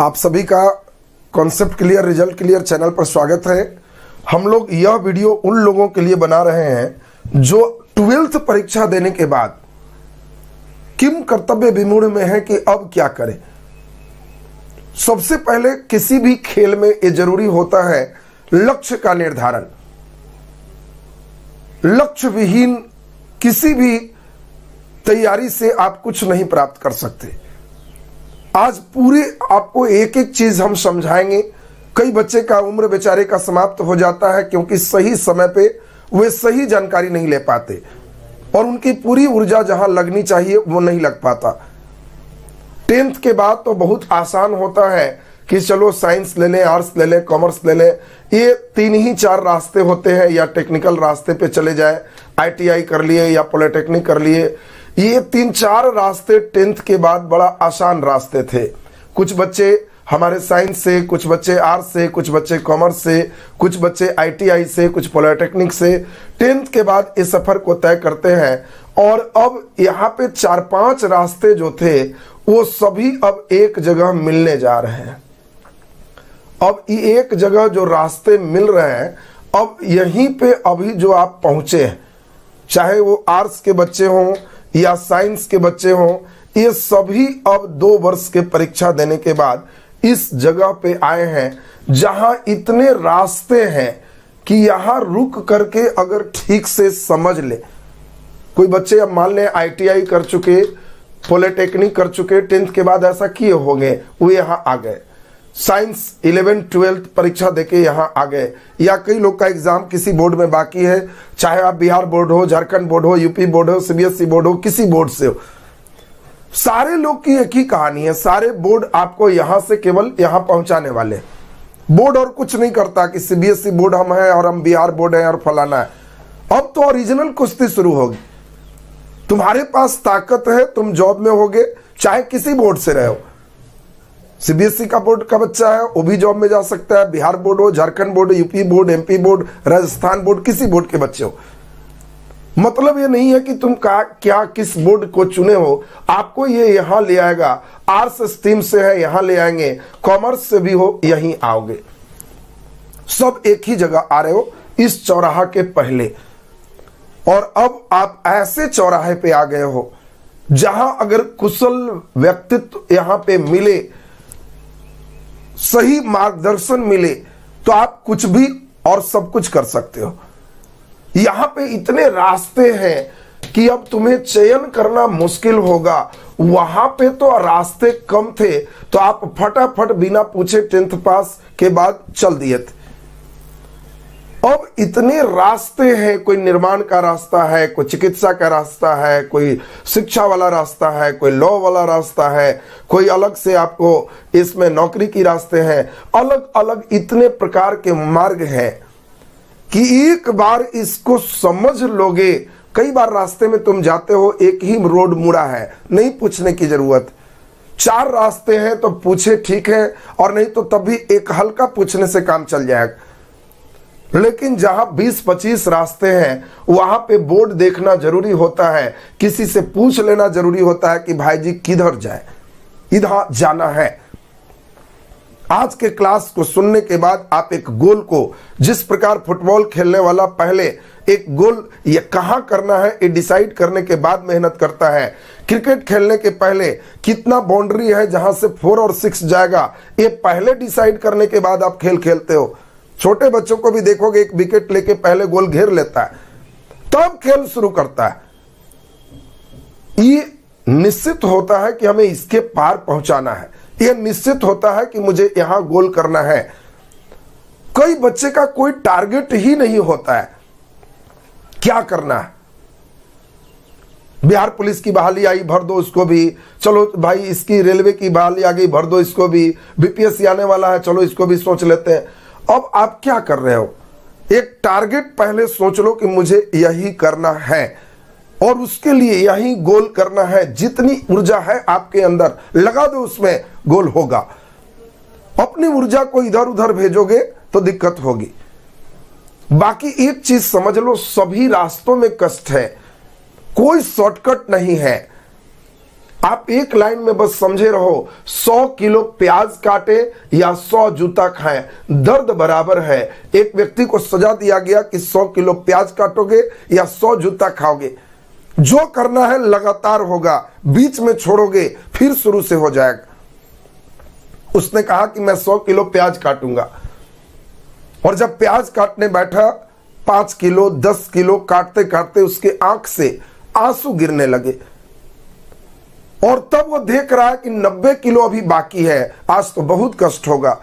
आप सभी का concept clear result clear channel पर स्वागत है। हम लोग यह वीडियो उन लोगों के लिए बना रहे हैं जो 12th परीक्षा देने के बाद किम कर्तव्य विमूढ़ में है कि अब क्या करें। सबसे पहले किसी भी खेल में यह जरूरी होता है लक्ष्य का निर्धारण। लक्ष्य विहीन किसी भी तैयारी से आप कुछ नहीं प्राप्त कर सकते। आज पूरे आपको एक एक चीज हम समझाएंगे। कई बच्चे का उम्र बेचारे का समाप्त हो जाता है क्योंकि सही समय पे वे सही जानकारी नहीं ले पाते और उनकी पूरी ऊर्जा जहां लगनी चाहिए वो नहीं लग पाता। 10th के बाद तो बहुत आसान होता है कि चलो साइंस ले लें, आर्ट्स ले लें, कॉमर्स ले लें। ये 3 ही 4 रास्ते होते हैं, या टेक्निकल रास्ते पे चले जाए, ITI कर लिए या पॉलिटेक्निक कर लिए। ये 3-4 रास्ते 10th के बाद बड़ा आसान रास्ते थे। कुछ बच्चे हमारे साइंस से, कुछ बच्चे आर्ट्स से, कुछ बच्चे कॉमर्स से, कुछ बच्चे ITI से, कुछ पॉलिटेक्निक से 10th के बाद इस सफर को तय करते हैं। और अब यहाँ पे 4-5 रास्ते जो थे वो सभी अब एक जगह मिलने जा रहे हैं। अब ये एक जगह जो रास्ते मिल रहे हैं, अब यहीं पे अभी जो आप पहुंचे हैं, चाहे वो आर्ट्स के बच्चे हों या साइंस के बच्चे हों, ये सभी अब 2 वर्ष के परीक्षा देने के बाद इस जगह पे आए हैं जहां इतने रास्ते हैं कि यहां रुक करके अगर ठीक से समझ ले। कोई बच्चे अब मान लें ITI कर चुके, पॉलिटेक्निक कर चुके, 10th के बाद ऐसा किए हो गए, वो यहां आ गए। साइंस 11th 12th परीक्षा देके यहां आ गए, या कई लोग का एग्जाम किसी बोर्ड में बाकी है, चाहे आप बिहार बोर्ड हो, झारखंड बोर्ड हो, यूपी बोर्ड हो, CBSE बोर्ड हो, किसी बोर्ड से हो। सारे लोग की एक ही कहानी है, सारे बोर्ड आपको यहां से केवल यहां पहुंचाने वाले। बोर्ड और कुछ नहीं करता कि CBSE बोर्ड हम है और हम बिहार बोर्ड है और फलाना है। अब तो ओरिजिनल कुश्ती शुरू होगी। तुम्हारे पास ताकत है, तुम जॉब में होगे, चाहे किसी बोर्ड से रहे हो। CBSE का बोर्ड का बच्चा है वो भी जॉब में जा सकता है, बिहार बोर्ड हो, Jharkhand board, UP board, MP board, Rajasthan board, किसी बोर्ड के बच्चे हो। मतलब ये नहीं है कि तुम क्या किस बोर्ड को चुने हो, आपको ये यहां ले आएगा। आर्ट्स स्ट्रीम से है यहां ले आएंगे, कॉमर्स से भी हो यहीं आओगे। सब एक ही जगह आ रहे हो, इस चौराहा के पहले। और अब आप ऐसे चौराहे पे आ गए हो जहां अगर कुशल व्यक्तित्व यहां पे मिले, सही मार्गदर्शन मिले, तो आप कुछ भी और सब कुछ कर सकते हो। यहां पे इतने रास्ते हैं कि अब तुम्हें चयन करना मुश्किल होगा। वहां पे तो रास्ते कम थे तो आप फटाफट बिना पूछे 10th पास के बाद चल दिए थे। अब इतने रास्ते हैं, कोई निर्माण का रास्ता है, कोई चिकित्सा का रास्ता है, कोई शिक्षा वाला रास्ता है, कोई लॉ वाला रास्ता है, कोई अलग से आपको इसमें नौकरी की रास्ते हैं। अलग अलग इतने प्रकार के मार्ग हैं कि एक बार इसको समझ लोगे। कई बार रास्ते में तुम जाते हो, एक ही रोड मुड़ा है, नहीं पूछने की जरूरत। 4 रास्ते हैं तो पूछे ठीक है, और नहीं तो तब भी एक हल्का पूछने से काम चल जाएगा। लेकिन जहां 20-25 रास्ते हैं वहां पे बोर्ड देखना जरूरी होता है, किसी से पूछ लेना जरूरी होता है कि भाई जी किधर जाए, इधर जाना है। आज के क्लास को सुनने के बाद आप एक गोल को, जिस प्रकार फुटबॉल खेलने वाला पहले एक गोल ये कहां करना है ये डिसाइड करने के बाद मेहनत करता है, क्रिकेट खेलने के पहले कितना बाउंड्री है जहां से 4 और 6 जाएगा, ये पहले डिसाइड करने के बाद आप खेल खेलते हो। छोटे बच्चों को भी देखोगे, एक विकेट लेके पहले गोल घेर लेता है, तब खेल शुरू करता है। ये निश्चित होता है कि हमें इसके पार पहुंचाना है, यह निश्चित होता है कि मुझे यहां गोल करना है। कई बच्चे का कोई टारगेट ही नहीं होता है क्या करना है। बिहार पुलिस की बहाली आई, भर दो इसको भी, चलो भाई इसकी रेलवे की बहाली आ गई, भर दो इसको भी, BPSC आने वाला है, चलो इसको भी सोच लेते हैं। अब आप क्या कर रहे हो, एक टारगेट पहले सोच लो कि मुझे यही करना है और उसके लिए यही गोल करना है। जितनी ऊर्जा है आपके अंदर लगा दो, उसमें गोल होगा। अपनी ऊर्जा को इधर उधर भेजोगे तो दिक्कत होगी। बाकी एक चीज समझ लो, सभी रास्तों में कष्ट है, कोई शॉर्टकट नहीं है। आप एक लाइन में बस समझे रहो, 100 किलो प्याज काटे या 100 जूता खाएं, दर्द बराबर है। एक व्यक्ति को सजा दिया गया कि 100 किलो प्याज काटोगे या 100 जूता खाओगे। जो करना है लगातार होगा, बीच में छोड़ोगे फिर शुरू से हो जाएगा। उसने कहा कि मैं 100 किलो प्याज काटूंगा, और जब प्याज काटने बैठा 5 किलो 10 किलो काटते काटते उसके आंख से आंसू गिरने लगे, और तब वो देख रहा है कि 90 किलो अभी बाकी है, आज तो बहुत कष्ट होगा।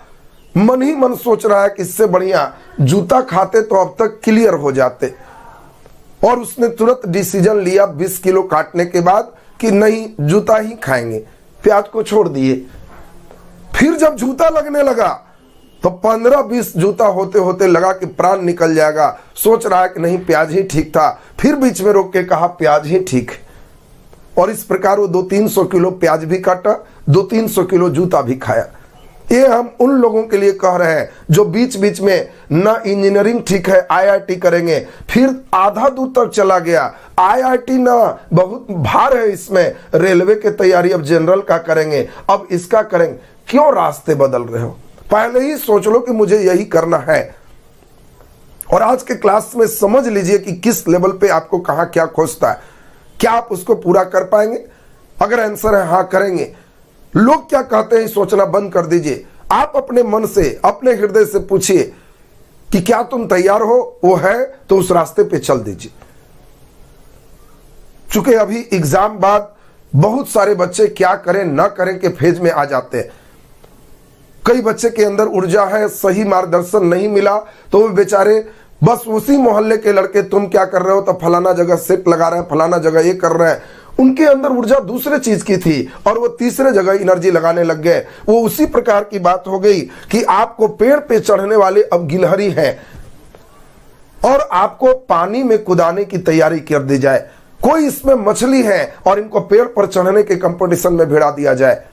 मन ही मन सोच रहा है कि इससे बढ़िया जूता खाते तो अब तक क्लियर हो जाते, और उसने तुरंत डिसीजन लिया 20 किलो काटने के बाद कि नहीं, जूता ही खाएंगे, प्याज को छोड़ दिए। फिर जब जूता लगने लगा तो 15-20 जूता होते होते लगा कि प्राण निकल जाएगा। सोच रहा है कि नहीं, प्याज ही ठीक था। फिर बीच में रोक के कहा प्याज ही ठीक है, और इस प्रकार वो 200-300 किलो प्याज भी काटा, 200-300 किलो जूता भी खाया। ये हम उन लोगों के लिए कह रहे हैं जो बीच बीच में ना इंजीनियरिंग ठीक है, IIT करेंगे, फिर आधा दूर तक चला गया, IIT ना बहुत भार है इसमें, रेलवे की तैयारी अब जनरल का करेंगे, अब इसका करेंगे। क्यों रास्ते बदल रहे हो? पहले ही सोच लो कि मुझे यही करना है, और आज के क्लास में समझ लीजिए कि किस लेवल पे आपको कहां क्या खोजता है, क्या आप उसको पूरा कर पाएंगे। अगर आंसर है हाँ करेंगे, लोग क्या कहते हैं सोचना बंद कर दीजिए। आप अपने मन से, अपने हृदय से पूछिए कि क्या तुम तैयार हो, वो है तो उस रास्ते पे चल दीजिए। चूंकि अभी एग्जाम बाद बहुत सारे बच्चे क्या करें ना करें के फेज में आ जाते हैं। कई बच्चे के अंदर ऊर्जा है, सही मार्गदर्शन नहीं मिला तो वो बेचारे बस उसी मोहल्ले के लड़के, तुम क्या कर रहे हो तो फलाना जगह सेट लगा रहे हैं, फलाना जगह ये कर रहे हैं। उनके अंदर ऊर्जा दूसरे चीज की थी और वो तीसरे जगह एनर्जी लगाने लग गए। वो उसी प्रकार की बात हो गई कि आपको पेड़ पे चढ़ने वाले अब गिलहरी हैं और आपको पानी में कूदाने की तैयारी कर दी जाए। कोई इसमें मछली है और इनको पेड़ पर चढ़ने के कंपटीशन में भिड़ा दिया जाए।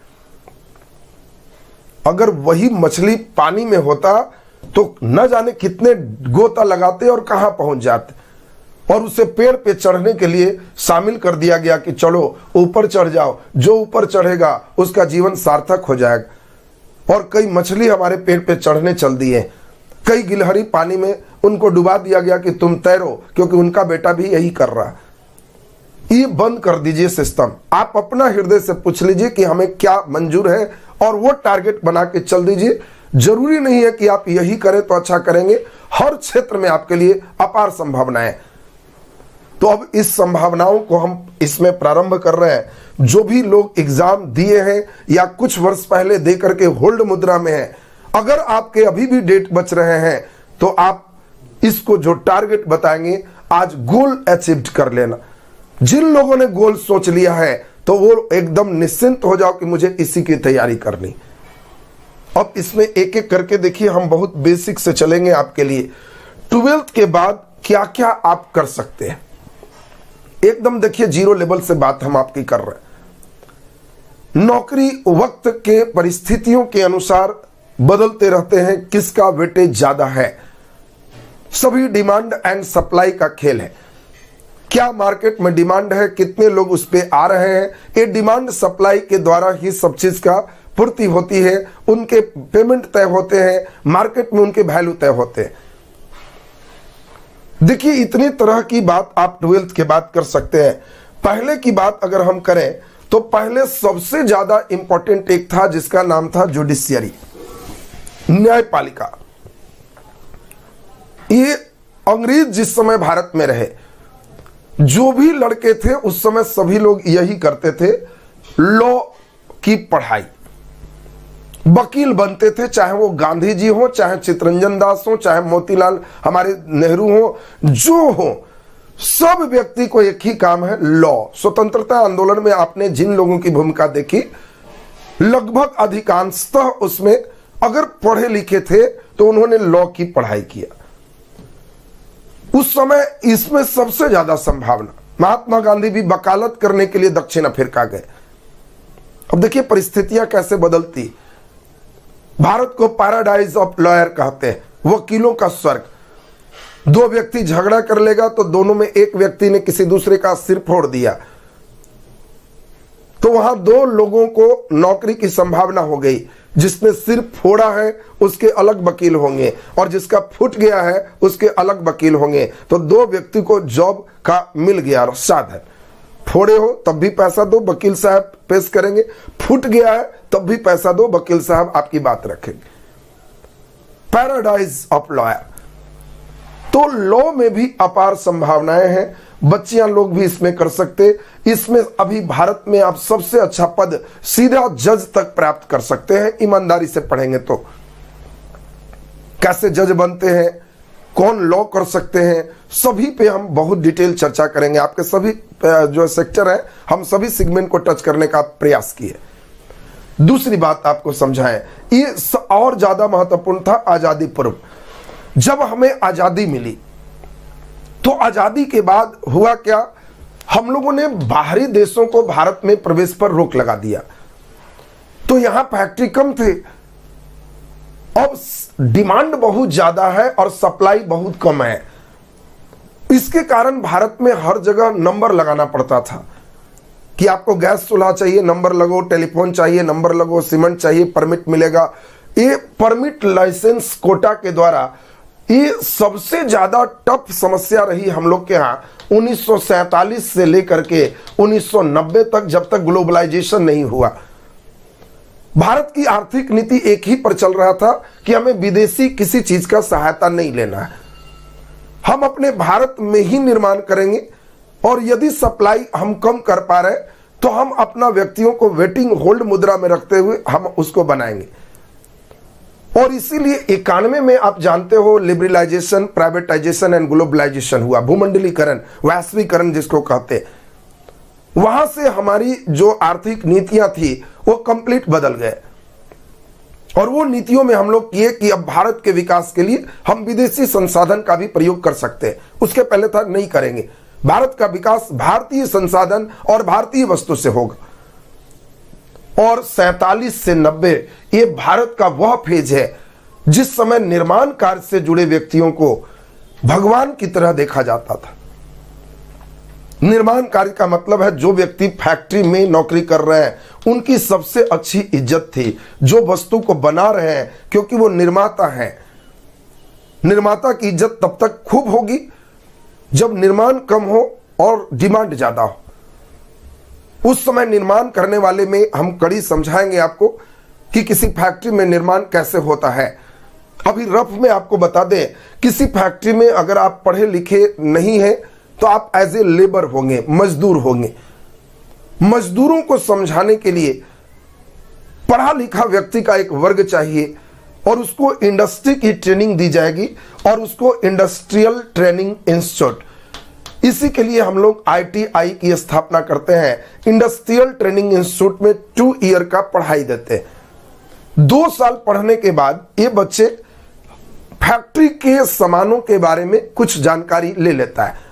अगर वही मछली पानी में होता तो न जाने कितने गोता लगाते और कहां पहुंच जाते, और उसे पेड़ पे चढ़ने के लिए शामिल कर दिया गया कि चलो ऊपर चढ़ जाओ, जो ऊपर चढ़ेगा उसका जीवन सार्थक हो जाएगा। और कई मछली हमारे पेड़ पे चढ़ने चल दिए, कई गिलहरी पानी में, उनको डुबा दिया गया कि तुम तैरो, क्योंकि उनका बेटा भी यही कर रहा। ये बंद कर दीजिए सिस्टम। आप अपना हृदय से पूछ लीजिए कि हमें क्या मंजूर है और वो टारगेट बना के चल दीजिए। जरूरी नहीं है कि आप यही करें तो अच्छा करेंगे, हर क्षेत्र में आपके लिए अपार संभावनाएं। तो अब इस संभावनाओं को हम इसमें प्रारंभ कर रहे हैं। जो भी लोग एग्जाम दिए हैं या कुछ वर्ष पहले दे करके होल्ड मुद्रा में हैं, अगर आपके अभी भी डेट बच रहे हैं तो आप इसको जो टारगेट बताएंगे आज गोल अचीव कर लेना। जिन लोगों ने गोल सोच लिया है तो वो एकदम निश्चिंत हो जाओ कि मुझे इसी की तैयारी करनी। अब इसमें एक एक करके देखिए, हम बहुत बेसिक से चलेंगे आपके लिए। 12th के बाद क्या क्या आप कर सकते हैं, एकदम देखिए जीरो लेवल से बात हम आपकी कर रहे हैं। नौकरी वक्त के परिस्थितियों के अनुसार बदलते रहते हैं, किसका वेटेज ज्यादा है। सभी डिमांड एंड सप्लाई का खेल है। क्या मार्केट में डिमांड है, कितने लोग उस पे आ रहे हैं, ये डिमांड सप्लाई के द्वारा ही सब चीज का पूर्ति होती है। उनके पेमेंट तय होते हैं, मार्केट में उनके वैल्यू तय होते हैं। देखिए इतनी तरह की बात आप 12th के बाद कर सकते हैं। पहले की बात अगर हम करें तो पहले सबसे ज्यादा इंपॉर्टेंट एक था जिसका नाम था जुडिशियरी, न्यायपालिका। ये अंग्रेज जिस समय भारत में रहे, जो भी लड़के थे उस समय सभी लोग यही करते थे, लॉ की पढ़ाई, वकील बनते थे। चाहे वो गांधी जी हो, चाहे चित्तरंजन दास हो, चाहे मोतीलाल हमारे नेहरू हो, जो हो, सब व्यक्ति को एक ही काम है, लॉ। स्वतंत्रता आंदोलन में आपने जिन लोगों की भूमिका देखी, लगभग अधिकांशतः उसमें अगर पढ़े लिखे थे तो उन्होंने लॉ की पढ़ाई किया। उस समय इसमें सबसे ज्यादा संभावना। महात्मा गांधी भी वकालत करने के लिए दक्षिण अफ्रीका गए। अब देखिए परिस्थितियां कैसे बदलती। भारत को पैराडाइज ऑफ लॉयर कहते हैं, वकीलों का स्वर्ग। दो व्यक्ति झगड़ा कर लेगा तो दोनों में एक व्यक्ति ने किसी दूसरे का सिर फोड़ दिया तो वहां 2 लोगों को नौकरी की संभावना हो गई। जिसने सिर्फ फोड़ा है उसके अलग वकील होंगे और जिसका फूट गया है उसके अलग वकील होंगे। तो 2 व्यक्ति को जॉब का मिल गया साधन। फोड़े हो तब भी पैसा दो, वकील साहब पेश करेंगे। फूट गया है तब भी पैसा दो, वकील साहब आपकी बात रखेंगे। Paradise of lawyer. तो लॉ में भी अपार संभावनाएं हैं, बच्चियां लोग भी इसमें कर सकते। इसमें अभी भारत में आप सबसे अच्छा पद सीधा जज तक प्राप्त कर सकते हैं ईमानदारी से पढ़ेंगे तो। कैसे जज बनते हैं, कौन लॉ कर सकते हैं, सभी पे हम बहुत डिटेल चर्चा करेंगे। आपके सभी जो सेक्टर है हम सभी सेगमेंट को टच करने का प्रयास किए। दूसरी बात आपको समझाएं, ये और ज्यादा महत्वपूर्ण था आजादी पूर्व। जब हमें आजादी मिली तो आजादी के बाद हुआ क्या, हम लोगों ने बाहरी देशों को भारत में प्रवेश पर रोक लगा दिया। तो यहां फैक्ट्री कम थे, अब डिमांड बहुत ज्यादा है और सप्लाई बहुत कम है। इसके कारण भारत में हर जगह नंबर लगाना पड़ता था कि आपको गैस चूल्हा चाहिए नंबर लगो, टेलीफोन चाहिए नंबर लगो, सीमेंट चाहिए परमिट मिलेगा। ये परमिट लाइसेंस कोटा के द्वारा ये सबसे ज्यादा टफ समस्या रही हम लोग के यहाँ 1947 से लेकर के 1990 तक, जब तक ग्लोबलाइजेशन नहीं हुआ। भारत की आर्थिक नीति एक ही पर चल रहा था कि हमें विदेशी किसी चीज का सहायता नहीं लेना है, हम अपने भारत में ही निर्माण करेंगे और यदि सप्लाई हम कम कर पा रहे तो हम अपना व्यक्तियों को वेटिंग होल्ड मुद्रा में रखते हुए हम उसको बनाएंगे। और इसीलिए 91 में आप जानते हो लिबरलाइजेशन, प्राइवेटाइजेशन एंड ग्लोबलाइजेशन हुआ, भूमंडलीकरण, वैश्वीकरण जिसको कहते। वहां से हमारी जो आर्थिक नीतियां थी वो कंप्लीट बदल गए और वो नीतियों में हम लोग किए कि अब भारत के विकास के लिए हम विदेशी संसाधन का भी प्रयोग कर सकते हैं। उसके पहले था नहीं करेंगे, भारत का विकास भारतीय संसाधन और भारतीय वस्तु से होगा। और 47 से 90 ये भारत का वह फेज है जिस समय निर्माण कार्य से जुड़े व्यक्तियों को भगवान की तरह देखा जाता था। निर्माण कार्य का मतलब है जो व्यक्ति फैक्ट्री में नौकरी कर रहे हैं उनकी सबसे अच्छी इज्जत थी, जो वस्तु को बना रहे हैं, क्योंकि वो निर्माता हैं। निर्माता की इज्जत तब तक खूब होगी जब निर्माण कम हो और डिमांड ज्यादा हो। उस समय निर्माण करने वाले में हम कड़ी समझाएंगे आपको कि किसी फैक्ट्री में निर्माण कैसे होता है। अभी रफ में आपको बता दें, किसी फैक्ट्री में अगर आप पढ़े लिखे नहीं हैं तो आप एज ए लेबर होंगे, मजदूर होंगे। मजदूरों को समझाने के लिए पढ़ा लिखा व्यक्ति का एक वर्ग चाहिए और उसको इंडस्ट्री की ट्रेनिंग दी जाएगी और उसको इंडस्ट्रियल ट्रेनिंग इंस्टीट्यूट, इसी के लिए हम लोग ITI की स्थापना करते हैं। इंडस्ट्रियल ट्रेनिंग इंस्टीट्यूट में 2 ईयर का पढ़ाई देते हैं। 2 साल पढ़ने के बाद ये बच्चे फैक्ट्री के सामानों के बारे में कुछ जानकारी ले लेता है।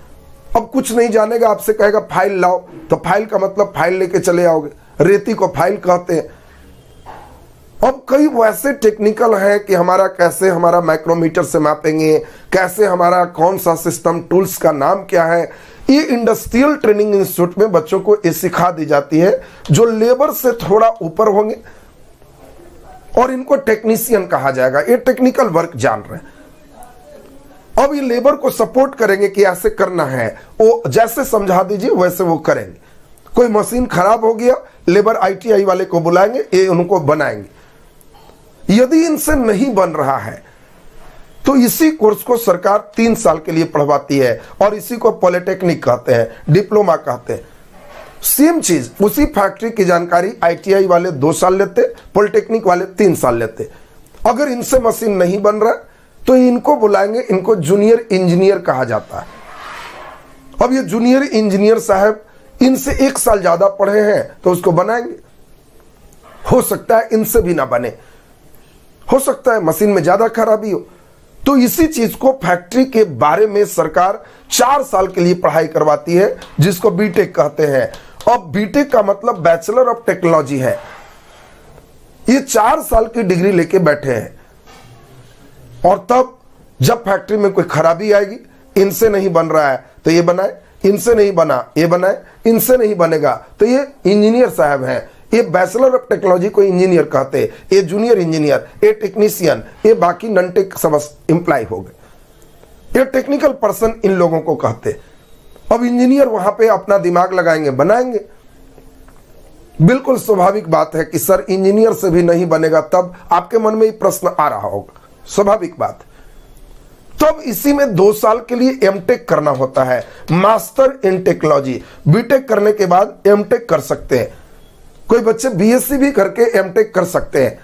अब कुछ नहीं जानेगा, आपसे कहेगा फाइल लाओ, तो फाइल का मतलब फाइल लेके चले आओगे, रेती को फाइल कहते हैं। अब कई वैसे टेक्निकल है कि हमारा कैसे हमारा माइक्रोमीटर से मापेंगे, कैसे हमारा कौन सा सिस्टम, टूल्स का नाम क्या है, ये इंडस्ट्रियल ट्रेनिंग इंस्टीट्यूट में बच्चों को ये सिखा दी जाती है जो लेबर से थोड़ा ऊपर होंगे और इनको टेक्नीशियन कहा जाएगा। ये टेक्निकल वर्क जान रहे हैं। अब ये लेबर को सपोर्ट करेंगे कि ऐसे करना है, वो जैसे समझा दीजिए वैसे वो करेंगे। कोई मशीन खराब हो गया, लेबर ITI वाले को बुलाएंगे, ये उनको बनाएंगे। यदि इनसे नहीं बन रहा है तो इसी कोर्स को सरकार 3 साल के लिए पढ़वाती है और इसी को पॉलिटेक्निक कहते हैं, डिप्लोमा कहते हैं। सेम चीज, उसी फैक्ट्री की जानकारी ITI वाले 2 साल लेते, पॉलिटेक्निक वाले 3 साल लेते। अगर इनसे मशीन नहीं बन रहा तो इनको बुलाएंगे, इनको जूनियर इंजीनियर कहा जाता है। अब ये जूनियर इंजीनियर साहब इनसे 1 साल ज्यादा पढ़े हैं तो उसको बनाएंगे। हो सकता है इनसे भी ना बने, हो सकता है मशीन में ज्यादा खराबी हो। तो इसी चीज को फैक्ट्री के बारे में सरकार 4 साल के लिए पढ़ाई करवाती है, जिसको बीटेक कहते हैं। अब बीटेक का मतलब बैचलर ऑफ टेक्नोलॉजी है। ये 4 साल की डिग्री लेके बैठे हैं और तब जब फैक्ट्री में कोई खराबी आएगी, इनसे नहीं बन रहा है तो ये बनाए, इनसे नहीं बना ये बनाए, इनसे नहीं बनेगा तो ये इंजीनियर साहब हैं, ये बैचलर ऑफ टेक्नोलॉजी को इंजीनियर कहते हैं, ये जूनियर इंजीनियर, ये टेक्नीशियन, ये बाकी नॉन टेक सब एम्प्लॉय हो गए, ये टेक्निकल पर्सन इन लोगों को कहते। अब इंजीनियर वहां पे अपना दिमाग लगाएंगे, बनाएंगे। बिल्कुल स्वाभाविक बात है कि सर इंजीनियर से भी नहीं बनेगा, तब आपके मन में ये प्रश्न आ रहा होगा, स्वाभाविक बात। तब इसी में 2 साल के लिए एमटेक करना होता है, मास्टर इन टेक्नोलॉजी। बीटेक करने के बाद एमटेक कर सकते हैं, कोई बच्चे बीएससी भी करके एमटेक कर सकते हैं।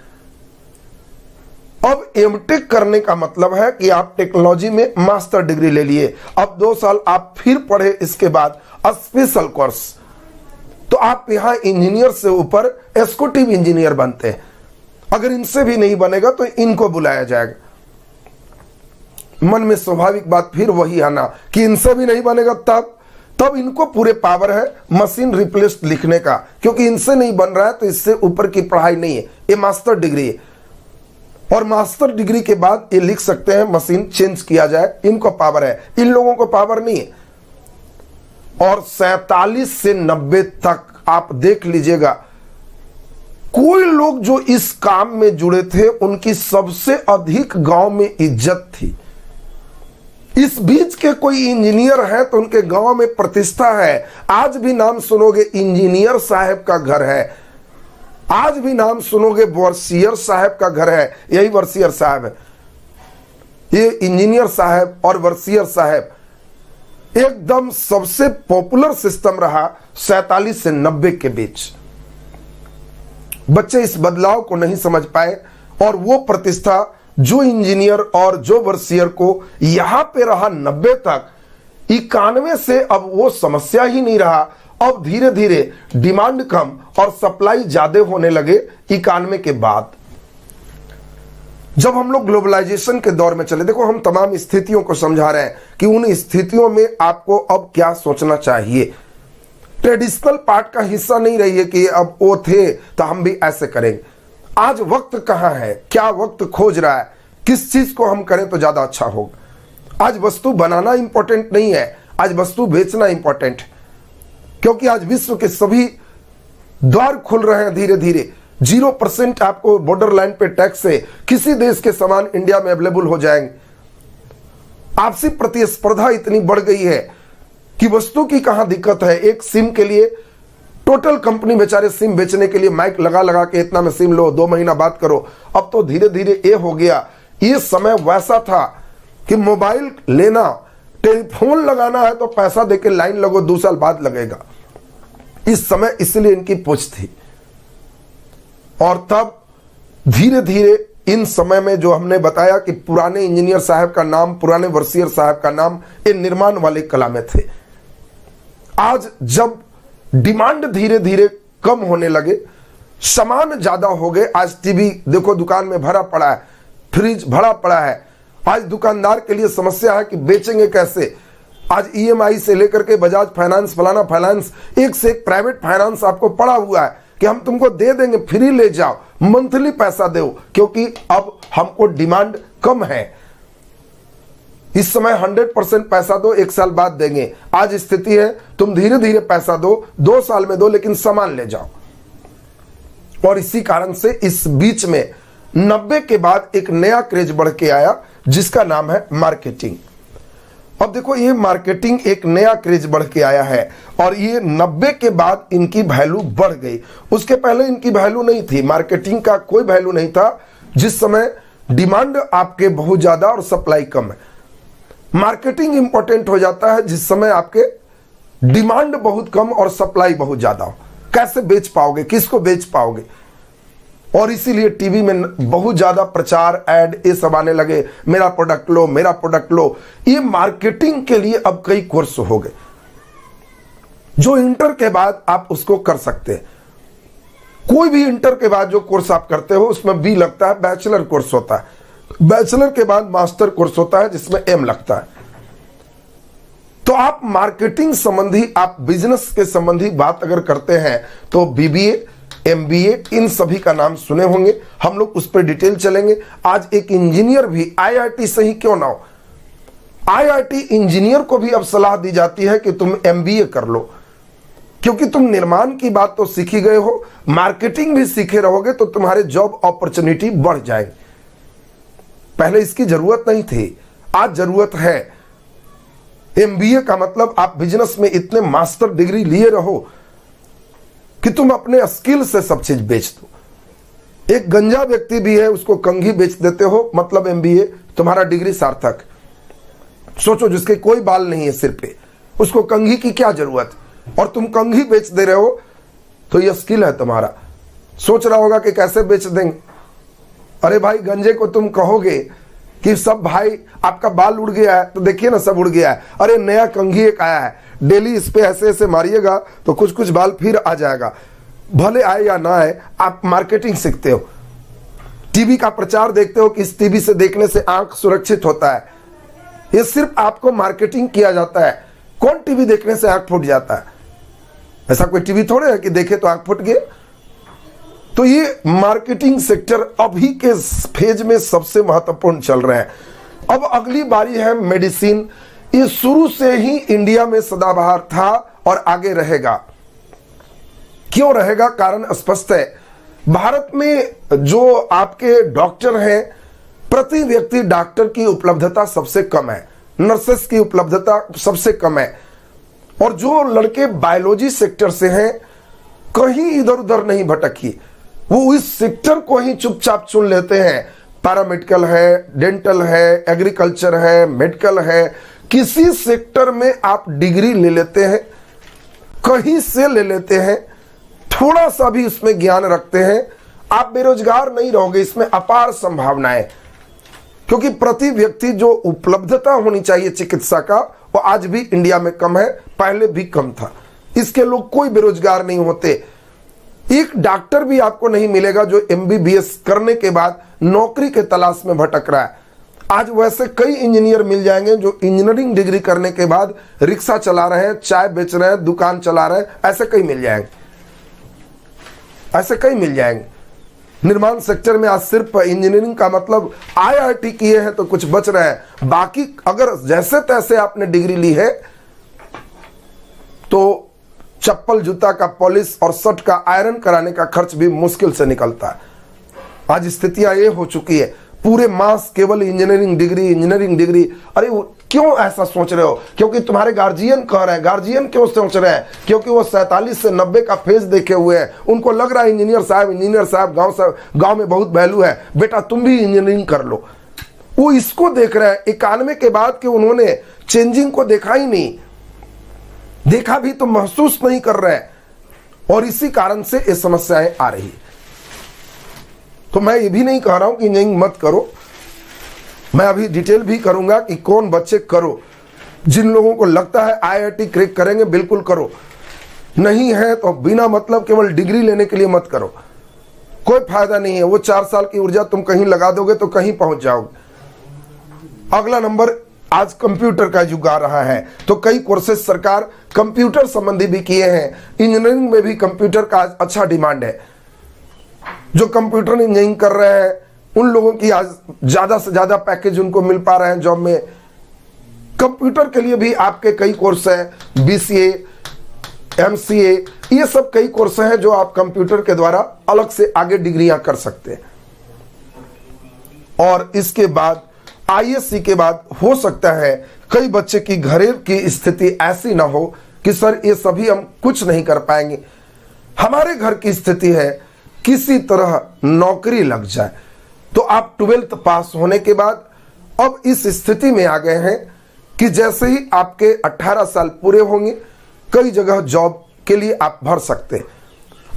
अब एमटेक करने का मतलब है कि आप टेक्नोलॉजी में मास्टर डिग्री ले लिए, अब 2 साल आप फिर पढ़े, इसके बाद स्पेशल कोर्स, तो आप यहां इंजीनियर से ऊपर एग्जीक्यूटिव इंजीनियर बनते हैं। अगर इनसे भी नहीं बनेगा तो इनको बुलाया जाएगा। मन में स्वाभाविक बात फिर वही आना कि इनसे भी नहीं बनेगा, तब इनको पूरे पावर है मशीन रिप्लेस्ड लिखने का, क्योंकि इनसे नहीं बन रहा है तो इससे ऊपर की पढ़ाई नहीं है, ये मास्टर डिग्री है। और मास्टर डिग्री के बाद ये लिख सकते हैं मशीन चेंज किया जाए, इनको पावर है, इन लोगों को पावर नहीं है। और 47 से 90 तक आप देख लीजिएगा, कोई लोग जो इस काम में जुड़े थे उनकी सबसे अधिक गांव में इज्जत थी। इस बीच के कोई इंजीनियर है तो उनके गांव में प्रतिष्ठा है। आज भी नाम सुनोगे इंजीनियर साहब का घर है, आज भी नाम सुनोगे वर्सियर साहब का घर है, यही वर्सियर साहब है। ये इंजीनियर साहब और वर्सियर साहब एकदम सबसे पॉपुलर सिस्टम रहा 47 से 90 के बीच। बच्चे इस बदलाव को नहीं समझ पाए और वो प्रतिष्ठा जो इंजीनियर और जो वर्सियर को यहां पे रहा 90 तक, 91 से अब वो समस्या ही नहीं रहा। अब धीरे धीरे डिमांड कम और सप्लाई ज्यादा होने लगे 91 के बाद। जब हम लोग ग्लोबलाइजेशन के दौर में चले, देखो हम तमाम स्थितियों को समझा रहे हैं कि उन स्थितियों में आपको अब क्या सोचना चाहिए। ट्रेडिशनल पार्ट का हिस्सा नहीं रहिए कि अब वो थे तो हम भी ऐसे करेंगे। आज वक्त कहां है, क्या वक्त खोज रहा है, किस चीज को हम करें तो ज्यादा अच्छा होगा। आज वस्तु बनाना इंपॉर्टेंट नहीं है, आज वस्तु बेचना इंपॉर्टेंट है, क्योंकि आज विश्व के सभी द्वार खुल रहे हैं धीरे धीरे। 0% आपको बॉर्डर लाइन पे टैक्स से किसी देश के सामान इंडिया में अवेलेबल हो जाएंगे। आपसी प्रतिस्पर्धा इतनी बढ़ गई है कि वस्तु की कहां दिक्कत है। एक सिम के लिए टोटल कंपनी बेचारे सिम बेचने के लिए माइक लगा लगा के इतना में सिम लो, 2 महीना बात करो। अब तो धीरे धीरे ये हो गया। ये समय वैसा था कि मोबाइल लेना, टेलीफोन लगाना है तो पैसा देके लाइन लगो, 2 साल बाद लगेगा। इस समय इसलिए इनकी पूछ थी। और तब धीरे धीरे इन समय में जो हमने बताया कि पुराने इंजीनियर साहब का नाम, पुराने वर्सियर साहब का नाम ये निर्माण वाले कला में थे। आज जब डिमांड धीरे धीरे कम होने लगे, सामान ज्यादा हो गए। आज टीवी देखो दुकान में भरा पड़ा है, फ्रिज भरा पड़ा है। आज दुकानदार के लिए समस्या है कि बेचेंगे कैसे। आज ईएमआई से लेकर के बजाज फाइनेंस, फलाना फाइनेंस, एक से एक प्राइवेट फाइनेंस आपको पड़ा हुआ है कि हम तुमको दे देंगे, फ्री ले जाओ, मंथली पैसा दो, क्योंकि अब हमको डिमांड कम है। इस समय 100% पैसा दो, 1 साल बाद देंगे। आज स्थिति है तुम धीरे धीरे पैसा दो, 2 साल में दो, लेकिन सामान ले जाओ। और इसी कारण से इस बीच में 90 के बाद एक नया क्रेज बढ़ के आया जिसका नाम है मार्केटिंग। अब देखो ये मार्केटिंग एक नया क्रेज बढ़ के आया है और ये 90 के बाद इनकी वैल्यू बढ़ गई। उसके पहले इनकी वैल्यू नहीं थी, मार्केटिंग का कोई वैल्यू नहीं था। जिस समय डिमांड आपके बहुत ज्यादा और सप्लाई कम है, मार्केटिंग इंपॉर्टेंट हो जाता है जिस समय आपके डिमांड बहुत कम और सप्लाई बहुत ज्यादा हो। कैसे बेच पाओगे, किसको बेच पाओगे। और इसीलिए टीवी में बहुत ज्यादा प्रचार, ऐड ये सब आने लगे, मेरा प्रोडक्ट लो, मेरा प्रोडक्ट लो। ये मार्केटिंग के लिए अब कई कोर्स हो गए जो इंटर के बाद आप उसको कर सकते हैं। कोई भी इंटर के बाद जो कोर्स आप करते हो उसमें बी लगता है, बैचलर कोर्स होता है। बैचलर के बाद मास्टर कोर्स होता है जिसमें एम लगता है। तो आप मार्केटिंग संबंधी, आप बिजनेस के संबंधी बात अगर करते हैं तो बीबीए, एमबीए, इन सभी का नाम सुने होंगे। हम लोग उस पर डिटेल चलेंगे। आज एक इंजीनियर भी आईआईटी से ही क्यों ना हो, आईआईटी इंजीनियर को भी अब सलाह दी जाती है कि तुम एमबीए कर लो, क्योंकि तुम निर्माण की बात तो सीख ही गए हो, मार्केटिंग भी सीखे रहोगे तो तुम्हारे जॉब अपॉर्चुनिटी बढ़ जाएगी। पहले इसकी जरूरत नहीं थी, आज जरूरत है। एमबीए का मतलब आप बिजनेस में इतने मास्टर डिग्री लिए रहो कि तुम अपने स्किल से सब चीज बेच दो। एक गंजा व्यक्ति भी है, उसको कंघी बेच देते हो, मतलब एमबीए, तुम्हारा डिग्री सार्थक। सोचो, जिसके कोई बाल नहीं है सिर पे, उसको कंघी की क्या जरूरत, और तुम कंघी बेच दे रहे हो, तो यह स्किल है तुम्हारा। सोच रहा होगा कि कैसे बेच देंगे। अरे भाई, गंजे को तुम कहोगे कि सब भाई आपका बाल उड़ गया है, तो देखिए ना सब उड़ गया है। अरे नया कंघी एक आया है, डेली इस पे ऐसे ऐसे मारिएगा तो कुछ कुछ बाल फिर आ जाएगा। भले आए या ना आए, आप मार्केटिंग सीखते हो। टीवी का प्रचार देखते हो कि इस टीवी से देखने से आंख सुरक्षित होता है। ये सिर्फ आपको मार्केटिंग किया जाता है। कौन टीवी देखने से आंख फूट जाता है? ऐसा कोई टीवी थोड़े है कि देखे तो आंख फूट गए। तो ये मार्केटिंग सेक्टर अभी के फेज में सबसे महत्वपूर्ण चल रहे हैं। अब अगली बारी है मेडिसिन। ये शुरू से ही इंडिया में सदाबहार था और आगे रहेगा। क्यों रहेगा? कारण स्पष्ट है। भारत में जो आपके डॉक्टर हैं, प्रति व्यक्ति डॉक्टर की उपलब्धता सबसे कम है, नर्सेस की उपलब्धता सबसे कम है। और जो लड़के बायोलॉजी सेक्टर से हैं, कहीं इधर उधर नहीं भटकी, वो इस सेक्टर को ही चुपचाप चुन लेते हैं। पैरामेडिकल है, डेंटल है, एग्रीकल्चर है, मेडिकल है, किसी सेक्टर में आप डिग्री ले लेते हैं, कहीं से ले लेते हैं, थोड़ा सा भी उसमें ज्ञान रखते हैं, आप बेरोजगार नहीं रहोगे। इसमें अपार संभावनाएं, क्योंकि प्रति व्यक्ति जो उपलब्धता होनी चाहिए चिकित्सा का, वो आज भी इंडिया में कम है, पहले भी कम था। इसके लोग कोई बेरोजगार नहीं होते। एक डॉक्टर भी आपको नहीं मिलेगा जो एमबीबीएस करने के बाद नौकरी के तलाश में भटक रहा है। आज वैसे कई इंजीनियर मिल जाएंगे जो इंजीनियरिंग डिग्री करने के बाद रिक्शा चला रहे हैं, चाय बेच रहे हैं, दुकान चला रहे हैं, ऐसे कई मिल जाएंगे, ऐसे कई मिल जाएंगे। निर्माण सेक्टर में आज सिर्फ इंजीनियरिंग का मतलब आईआईटी किए हैं तो कुछ बच रहे हैं। बाकी अगर जैसे तैसे आपने डिग्री ली है तो चप्पल जूता का पॉलिश और शर्ट का आयरन कराने का खर्च भी मुश्किल से निकलता है। आज स्थितियां ये हो चुकी है, पूरे मास केवल इंजीनियरिंग डिग्री, इंजीनियरिंग डिग्री। अरे क्यों ऐसा सोच रहे हो? क्योंकि तुम्हारे गार्जियन कह रहे हैं। गार्जियन क्यों सोच रहे हैं? क्योंकि वो 47 से 90 का फेज देखे हुए हैं। उनको लग रहा है इंजीनियर साहब गांव में बहुत वैल्यू है, बेटा तुम भी इंजीनियरिंग कर लो। वो इसको देख रहे हैं 91 के बाद कि उन्होंने चेंजिंग को देखा ही नहीं, देखा भी तो महसूस नहीं कर रहे हैं, और इसी कारण से ये समस्याएं आ रही है। तो मैं ये भी नहीं कह रहा हूं कि इंजीनियरिंग मत करो, मैं अभी डिटेल भी करूंगा कि कौन बच्चे करो। जिन लोगों को लगता है आईआईटी क्रैक करेंगे, बिल्कुल करो, नहीं है तो बिना मतलब केवल डिग्री लेने के लिए मत करो, कोई फायदा नहीं है। वो 4 साल की ऊर्जा तुम कहीं लगा दोगे तो कहीं पहुंच जाओगे। अगला नंबर, आज कंप्यूटर का युग आ रहा है, तो कई कोर्सेज सरकार कंप्यूटर संबंधी भी किए हैं। इंजीनियरिंग में भी कंप्यूटर का अच्छा डिमांड है। जो कंप्यूटर इंजीनियरिंग कर रहे हैं उन लोगों की आज ज्यादा से ज्यादा पैकेज उनको मिल पा रहे हैं जॉब में। कंप्यूटर के लिए भी आपके कई कोर्स हैं, बीसीए, एमसीए, ये सब कई कोर्स हैं जो आप कंप्यूटर के द्वारा अलग से आगे डिग्रियां कर सकते हैं। और इसके बाद आईएससी के बाद हो सकता है कई बच्चे की घरेलू की स्थिति ऐसी ना हो कि सर ये सभी हम कुछ नहीं कर पाएंगे, हमारे घर की स्थिति है किसी तरह नौकरी लग जाए। तो आप 12th पास होने के बाद अब इस स्थिति में आ गए हैं कि जैसे ही आपके 18 साल पूरे होंगे, कई जगह जॉब के लिए आप भर सकते हैं।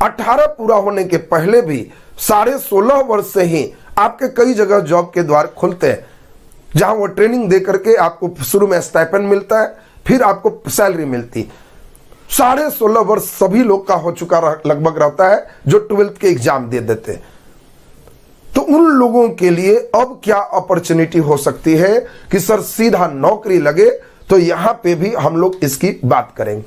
18 पूरा होने के पहले भी 16.5 वर्ष से ही आपके कई जगह जॉब के द्वार खुलते हैं, जहां वो ट्रेनिंग दे करके आपको शुरू में स्टाइपेंड मिलता है, फिर आपको सैलरी मिलती। 16.5 वर्ष सभी लोग का हो चुका लगभग रहता है जो 12th के एग्जाम दे देते हैं। तो उन लोगों के लिए अब क्या अपॉर्चुनिटी हो सकती है कि सर सीधा नौकरी लगे, तो यहां पे भी हम लोग इसकी बात करेंगे।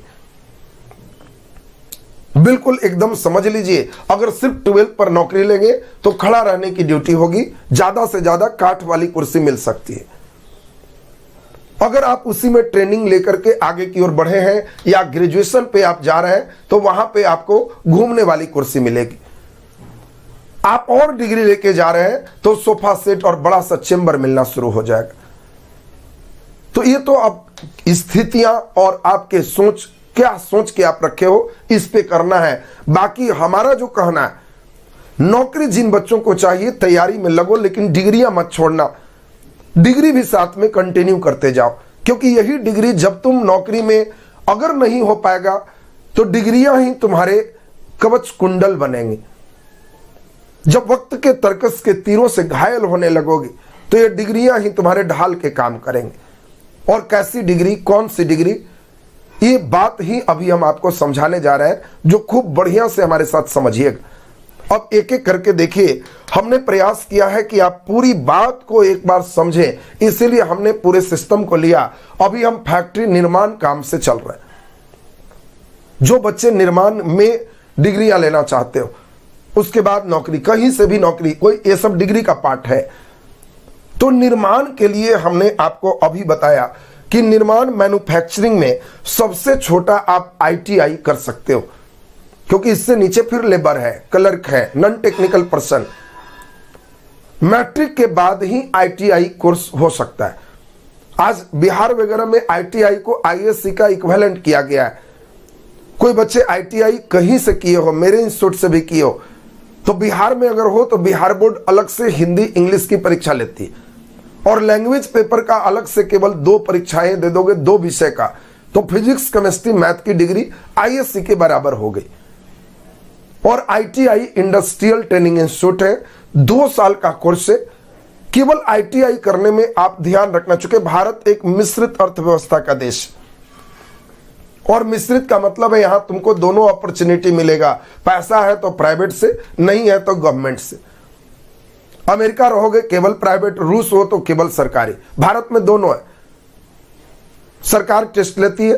बिल्कुल एकदम समझ लीजिए, अगर सिर्फ 12th पर नौकरी लेंगे तो खड़ा रहने की ड्यूटी होगी, ज्यादा से ज्यादा काठ वाली कुर्सी मिल सकती है। अगर आप उसी में ट्रेनिंग लेकर के आगे की ओर बढ़े हैं या ग्रेजुएशन पे आप जा रहे हैं तो वहां पे आपको घूमने वाली कुर्सी मिलेगी। आप और डिग्री लेके जा रहे हैं तो सोफा सेट और बड़ा सा चेंबर मिलना शुरू हो जाएगा। तो ये तो अब स्थितियां और आपके सोच, क्या सोच के आप रखे हो, इस पे करना है। बाकी हमारा जो कहना है, नौकरी जिन बच्चों को चाहिए तैयारी में लगो, लेकिन डिग्रियां मत छोड़ना, डिग्री भी साथ में कंटिन्यू करते जाओ, क्योंकि यही डिग्री जब तुम नौकरी में अगर नहीं हो पाएगा तो डिग्रियां ही तुम्हारे कवच कुंडल बनेंगी। जब वक्त के तरकस के तीरों से घायल होने लगोगे तो ये डिग्रियां ही तुम्हारे ढाल के काम करेंगे। और कैसी डिग्री, कौन सी डिग्री, ये बात ही अभी हम आपको समझाने जा रहे हैं, जो खूब बढ़िया से हमारे साथ समझिएगा। अब एक एक करके देखिए, हमने प्रयास किया है कि आप पूरी बात को एक बार समझें, इसीलिए हमने पूरे सिस्टम को लिया। अभी हम फैक्ट्री निर्माण काम से चल रहे हैं। जो बच्चे निर्माण में डिग्रियां लेना चाहते हो, उसके बाद नौकरी, कहीं से भी नौकरी, कोई ये सब डिग्री का पार्ट है। तो निर्माण के लिए हमने आपको अभी बताया कि निर्माण मैन्युफैक्चरिंग में सबसे छोटा आप ITI कर सकते हो, क्योंकि इससे नीचे फिर लेबर है, क्लर्क है, नॉन टेक्निकल पर्सन। मैट्रिक के बाद ही ITI कोर्स हो सकता है। आज बिहार वगैरह में ITI को ISC का इक्विवेलेंट किया गया है। कोई बच्चे ITI कहीं से किए हो, मेरे इंस्टीट्यूट से भी किए हो, तो बिहार में अगर हो तो बिहार बोर्ड अलग से हिंदी इंग्लिश की परीक्षा लेती है, और लैंग्वेज पेपर का अलग से केवल 2 परीक्षाएं दे दोगे, 2 विषय का, तो फिजिक्स, केमिस्ट्री, मैथ की डिग्री ISC के बराबर हो गई। और ITI इंडस्ट्रियल ट्रेनिंग इंस्टीट्यूट है, 2 साल का कोर्स है। केवल ITI करने में आप ध्यान रखना, चूंकि भारत एक मिश्रित अर्थव्यवस्था का देश, और मिश्रित का मतलब है यहां तुमको दोनों अपॉर्चुनिटी मिलेगा। पैसा है तो प्राइवेट से, नहीं है तो गवर्नमेंट से। अमेरिका रहोगे केवल प्राइवेट, रूस हो तो केवल सरकारी। भारत में दोनों है। सरकार टेस्ट लेती है,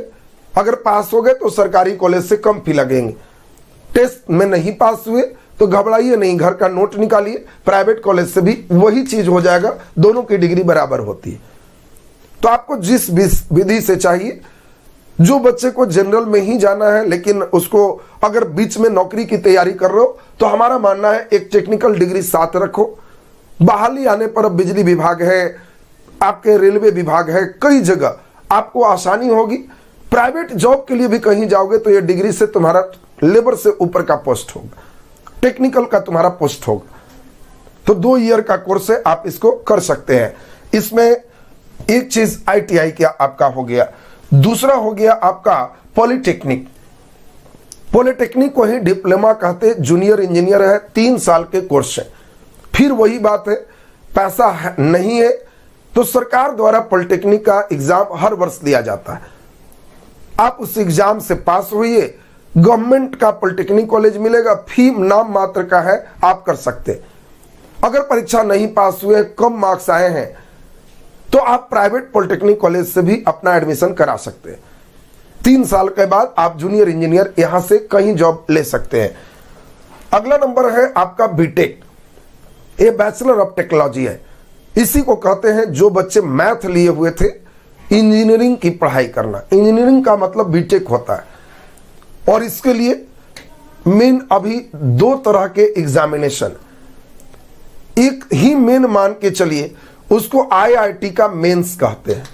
अगर पास हो गए तो सरकारी कॉलेज से कम फी लगेंगे। टेस्ट में नहीं पास हुए तो घबराइए नहीं, घर का नोट निकालिए, प्राइवेट कॉलेज से भी वही चीज हो जाएगा, दोनों की डिग्री बराबर होती है। तो आपको जिस विधि से चाहिए, जो बच्चे को जनरल में ही जाना है लेकिन उसको अगर बीच में नौकरी की तैयारी कर रहे हो, तो हमारा मानना है एक टेक्निकल डिग्री साथ रखो। बहाली आने पर अब बिजली विभाग है, आपके रेलवे विभाग है, कई जगह आपको आसानी होगी। प्राइवेट जॉब के लिए भी कहीं जाओगे तो ये डिग्री से तुम्हारा लेबर से ऊपर का पोस्ट होगा, टेक्निकल का तुम्हारा पोस्ट होगा। तो 2 ईयर का कोर्स है, आप इसको कर सकते हैं। इसमें एक चीज ITI क्या आपका हो गया, दूसरा हो गया आपका पॉलिटेक्निक। पॉलिटेक्निक को ही डिप्लोमा कहते, जूनियर इंजीनियर है, 3 साल के कोर्स है। फिर वही बात है, पैसा नहीं है तो सरकार द्वारा पॉलिटेक्निक का एग्जाम हर वर्ष दिया जाता है। आप उस एग्जाम से पास हुए, गवर्नमेंट का पॉलिटेक्निक कॉलेज मिलेगा, फी नाम मात्र का है, आप कर सकते। अगर परीक्षा नहीं पास हुए, कम मार्क्स आए हैं, तो आप प्राइवेट पॉलिटेक्निक कॉलेज से भी अपना एडमिशन करा सकते हैं। 3 साल के बाद आप जूनियर इंजीनियर यहां से कहीं जॉब ले सकते हैं। अगला नंबर है आपका बीटेक। ये बैचलर ऑफ टेक्नोलॉजी है। इसी को कहते हैं जो बच्चे मैथ लिए हुए थे, इंजीनियरिंग की पढ़ाई करना। इंजीनियरिंग का मतलब बीटेक होता है, और इसके लिए मेन अभी 2 तरह के एग्जामिनेशन, एक ही मेन मान के चलिए, उसको IIT का मेंस कहते हैं।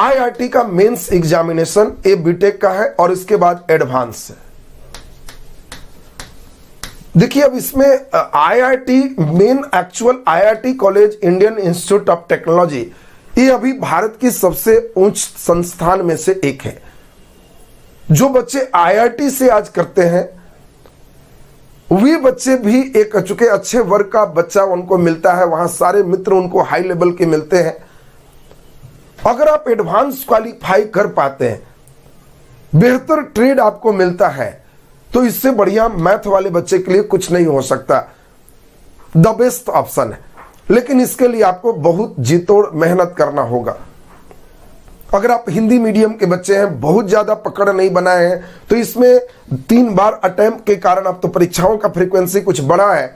IIT का मेंस एग्जामिनेशन ए बीटेक का है, और इसके बाद एडवांस है। देखिए अब इसमें IIT main, actual IIT college Indian institute of technology, ये अभी भारत की सबसे उच्च संस्थान में से एक है। जो बच्चे IIT से आज करते हैं, वे बच्चे भी एक चुके अच्छे वर्ग का बच्चा उनको मिलता है, वहां सारे मित्र उनको हाई लेवल के मिलते हैं। अगर आप एडवांस क्वालिफाई कर पाते हैं, बेहतर ट्रेड आपको मिलता है, तो इससे बढ़िया मैथ वाले बच्चे के लिए कुछ नहीं हो सकता। द बेस्ट ऑप्शन है, लेकिन इसके लिए आपको बहुत जीतोड़ मेहनत करना होगा। अगर आप हिंदी मीडियम के बच्चे हैं, बहुत ज्यादा पकड़ नहीं बनाए हैं, तो इसमें 3 बार अटेम्प्ट के कारण अब तो परीक्षाओं का फ्रीक्वेंसी कुछ बढ़ा है,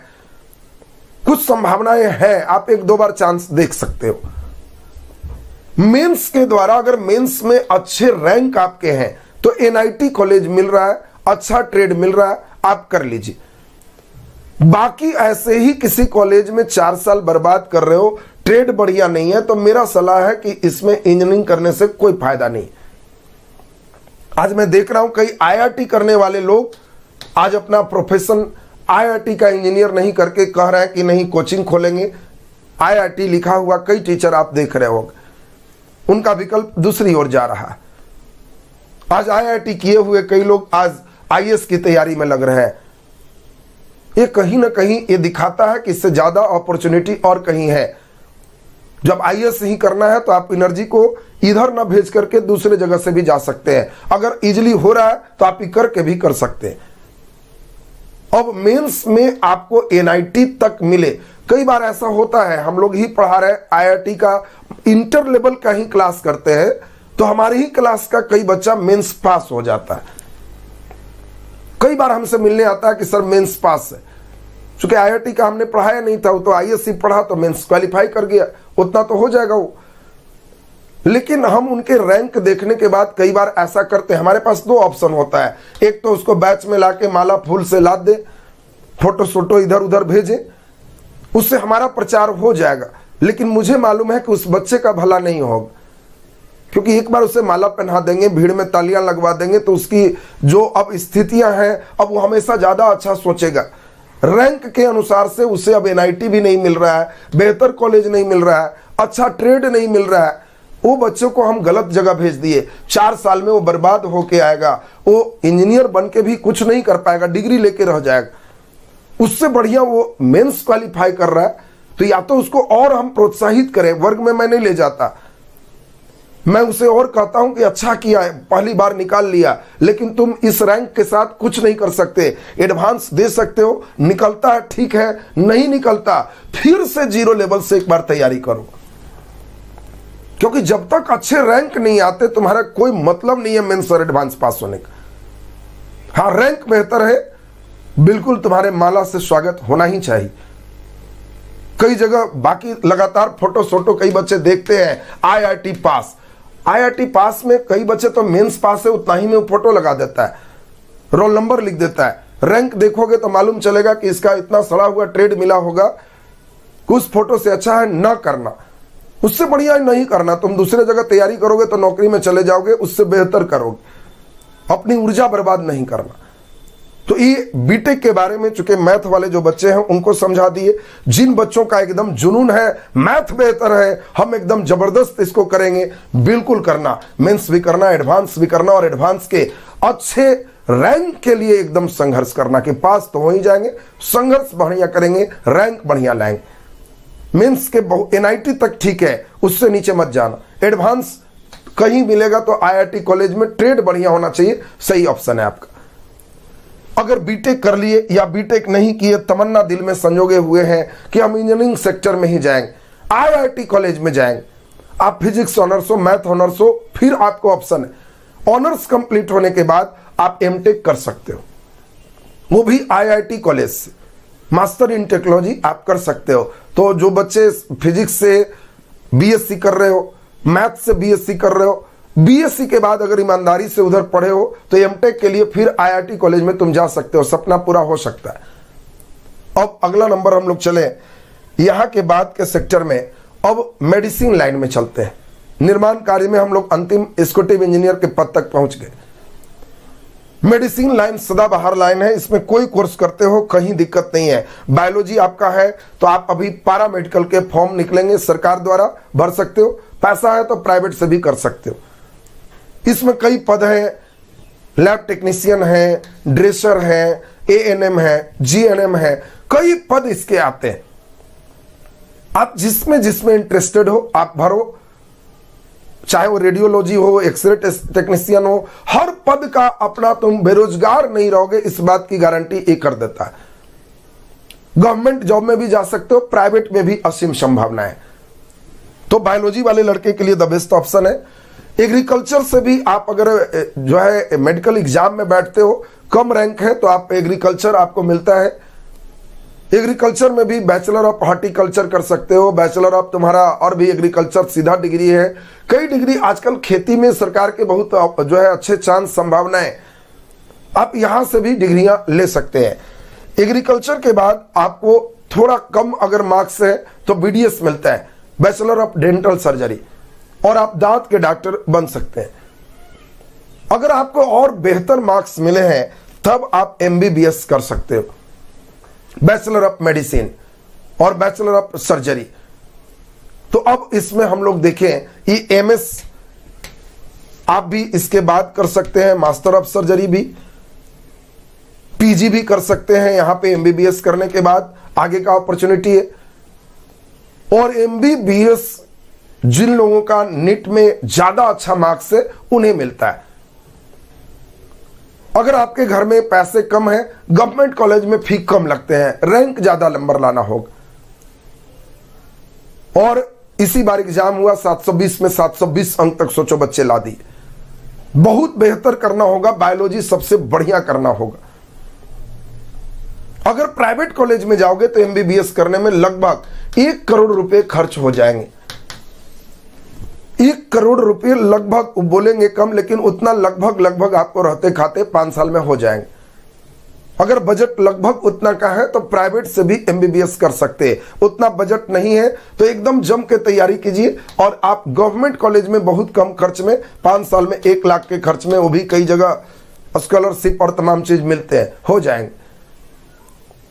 कुछ संभावनाएं हैं, आप 1-2 बार चांस देख सकते हो। मेंस के द्वारा अगर मेंस में अच्छे रैंक आपके हैं तो एनआईटी कॉलेज मिल रहा है, अच्छा ट्रेड मिल रहा है, आप कर लीजिए। बाकी ऐसे ही किसी कॉलेज में 4 साल बर्बाद कर रहे हो, ट्रेड बढ़िया नहीं है, तो मेरा सलाह है कि इसमें इंजीनियरिंग करने से कोई फायदा नहीं। आज मैं देख रहा हूं कई आईआईटी करने वाले लोग आज अपना प्रोफेशन आईआईटी का इंजीनियर नहीं करके कह रहे हैं कि नहीं कोचिंग खोलेंगे। आईआईटी लिखा हुआ कई टीचर आप देख रहे होंगे, उनका विकल्प दूसरी ओर जा रहा है। आज आईआईटी किए हुए कई लोग आज आईएएस की तैयारी में लग रहे हैं। ये कहीं ना कहीं ये दिखाता है कि इससे ज्यादा अपॉर्चुनिटी और कहीं है। जब आईएएस ही करना है तो आप एनर्जी को इधर ना भेज करके दूसरे जगह से भी जा सकते हैं। अगर इजीली हो रहा है तो आप ही करके भी कर सकते हैं। अब मेंस में आपको एनआईटी तक मिले, कई बार ऐसा होता है, हम लोग ही पढ़ा रहे आईआईटी का इंटर लेवल का ही क्लास करते हैं, तो हमारे ही क्लास का कई बच्चा मेंस पास हो जाता है। कई बार हमसे मिलने आता है कि सर मेंस पास है, चूंकि आईआईटी का हमने पढ़ाया नहीं था, वो तो आईएससी पढ़ा तो मेंस क्वालिफाई कर गया, उतना तो हो जाएगा वो। लेकिन हम उनके रैंक देखने के बाद कई बार ऐसा करते हैं, हमारे पास 2 ऑप्शन होता है। एक तो उसको बैच में लाके माला फूल से लाद दे, फोटो सोटो इधर उधर भेजे, उससे हमारा प्रचार हो जाएगा। लेकिन मुझे मालूम है कि उस बच्चे का भला नहीं होगा, क्योंकि एक बार उसे माला पहना देंगे, भीड़ में तालियां लगवा देंगे, तो उसकी जो अब स्थितियां हैं अब वो हमेशा ज्यादा अच्छा सोचेगा। रैंक के अनुसार से उसे अब एनआईटी भी नहीं मिल रहा है, बेहतर कॉलेज नहीं मिल रहा है, अच्छा ट्रेड नहीं मिल रहा है, वो बच्चों को हम गलत जगह भेज दिए। 4 साल में वो बर्बाद होके आएगा, वो इंजीनियर बन के भी कुछ नहीं कर पाएगा, डिग्री लेके रह जाएगा। उससे बढ़िया वो मेंस क्वालिफाई कर रहा है, तो या तो उसको और हम प्रोत्साहित करें। वर्ग में मैं नहीं ले जाता, मैं उसे और कहता हूं कि अच्छा किया है, पहली बार निकाल लिया, लेकिन तुम इस रैंक के साथ कुछ नहीं कर सकते, एडवांस दे सकते हो, निकलता है ठीक है, नहीं निकलता फिर से 0 लेवल से एक बार तैयारी करो। क्योंकि जब तक अच्छे रैंक नहीं आते तुम्हारा कोई मतलब नहीं है मेंस और एडवांस पास होने का। हाँ, रैंक बेहतर है, बिल्कुल तुम्हारे माला से स्वागत होना ही चाहिए। कई जगह बाकी लगातार फोटो सोटो कई बच्चे देखते हैं आईआईटी पास, आईआईटी पास में कई बच्चे तो मेंस पास है, उतना ही में फोटो लगा देता है, रोल नंबर लिख देता है। रैंक देखोगे तो मालूम चलेगा कि इसका इतना सड़ा हुआ ट्रेड मिला होगा। कुछ फोटो से अच्छा है ना करना, उससे बढ़िया नहीं करना। तुम दूसरे जगह तैयारी करोगे तो नौकरी में चले जाओगे, उससे बेहतर करोगे। अपनी ऊर्जा बर्बाद नहीं करना। तो ये बीटेक के बारे में चूंकि मैथ वाले जो बच्चे हैं उनको समझा दिए। जिन बच्चों का एकदम जुनून है, मैथ बेहतर है, हम एकदम जबरदस्त इसको करेंगे, बिल्कुल करना। मेंस भी करना, एडवांस भी करना, और एडवांस के अच्छे रैंक के लिए एकदम संघर्ष करना कि पास तो हो ही जाएंगे, संघर्ष बढ़िया करेंगे, रैंक बढ़िया लाएंगे। मेंस के एनआईटी तक ठीक है, उससे नीचे मत जाना। एडवांस कहीं मिलेगा तो आईआईटी कॉलेज में ट्रेड बढ़िया होना चाहिए, सही ऑप्शन है आपका। अगर बीटेक कर लिए या बीटेक नहीं किए, तमन्ना दिल में संजोगे हुए हैं कि हम इंजीनियरिंग सेक्टर में ही जाएंगे, आईआईटी कॉलेज में जाएंगे, आप फिजिक्स ऑनर्स हो, मैथ ऑनर्स हो, फिर आपको ऑप्शन है। ऑनर्स कंप्लीट होने के बाद आप एमटेक कर सकते हो, वो भी आईआईटी कॉलेज से। मास्टर इन टेक्नोलॉजी आप कर सकते हो। तो जो बच्चे फिजिक्स से बीएससी कर रहे हो, मैथ से बीएससी कर रहे हो, बीएससी के बाद अगर ईमानदारी से उधर पढ़े हो तो एमटेक के लिए फिर आईआईटी कॉलेज में तुम जा सकते हो, सपना पूरा हो सकता है। अब अगला नंबर हम लोग चले यहां के बाद के सेक्टर में। अब मेडिसिन लाइन में चलते हैं। निर्माण कार्य में हम लोग अंतिम एग्जीक्यूटिव इंजीनियर के पद तक पहुंच गए। मेडिसिन लाइन सदाबहार लाइन है, इसमें कोई कोर्स करते हो कहीं दिक्कत नहीं है। बायोलॉजी आपका है तो आप अभी पैरामेडिकल के फॉर्म निकलेंगे, सरकार द्वारा भर सकते हो, पैसा है तो प्राइवेट से भी कर सकते हो। इसमें कई पद हैं, लैब टेक्नीशियन है, ड्रेसर है, एएनएम है, जीएनएम है, कई पद इसके आते हैं। आप जिसमें इंटरेस्टेड हो आप भरो, चाहे वो रेडियोलॉजी हो, एक्सरे टेक्नीशियन हो, हर पद का अपना, तुम बेरोजगार नहीं रहोगे, इस बात की गारंटी ये कर देता है। गवर्नमेंट जॉब में भी जा सकते हो, प्राइवेट में भी असीम संभावना है। तो बायोलॉजी वाले लड़के के लिए द बेस्ट ऑप्शन है। एग्रीकल्चर से भी आप अगर जो है मेडिकल एग्जाम में बैठते हो, कम रैंक है तो आप एग्रीकल्चर आपको मिलता है। एग्रीकल्चर में भी बैचलर ऑफ हॉर्टिकल्चर कर सकते हो, बैचलर ऑफ तुम्हारा और भी एग्रीकल्चर सीधा डिग्री है। कई डिग्री आजकल खेती में सरकार के बहुत जो है अच्छे चांस संभावनाएं, आप यहां से भी डिग्रियां ले सकते हैं। एग्रीकल्चर के बाद आपको थोड़ा कम अगर मार्क्स है तो बीडीएस मिलता है, बैचलर ऑफ डेंटल सर्जरी, और आप दांत के डॉक्टर बन सकते हैं। अगर आपको और बेहतर मार्क्स मिले हैं तब आप एमबीबीएस कर सकते हो, बैचलर ऑफ मेडिसिन और बैचलर ऑफ सर्जरी। तो अब इसमें हम लोग देखें ये एमएस आप भी इसके बाद कर सकते हैं, मास्टर ऑफ सर्जरी भी, पीजी भी कर सकते हैं यहां पे एमबीबीएस करने के बाद, आगे का अपॉर्चुनिटी है। और एमबीबीएस जिन लोगों का नीट में ज्यादा अच्छा मार्क्स है उन्हें मिलता है। अगर आपके घर में पैसे कम है, गवर्नमेंट कॉलेज में फी कम लगते हैं, रैंक ज्यादा नंबर लाना होगा। और इसी बार एग्जाम हुआ 720 में 720 अंक तक सोचो बच्चे ला दिए। बहुत बेहतर करना होगा, बायोलॉजी सबसे बढ़िया करना होगा। अगर प्राइवेट कॉलेज में जाओगे तो एमबीबीएस करने में लगभग 1 करोड़ रुपए खर्च हो जाएंगे। 1 करोड़ रुपए लगभग, बोलेंगे कम, लेकिन उतना लगभग आपको रहते खाते 5 साल में हो जाएंगे। अगर बजट लगभग उतना का है तो प्राइवेट से भी एमबीबीएस कर सकते हैं। उतना बजट नहीं है तो एकदम जम के तैयारी कीजिए और आप गवर्नमेंट कॉलेज में बहुत कम खर्च में 5 साल में 1 लाख के खर्च में, वो भी कई जगह स्कॉलरशिप और तमाम चीज मिलते हैं, हो जाएंगे।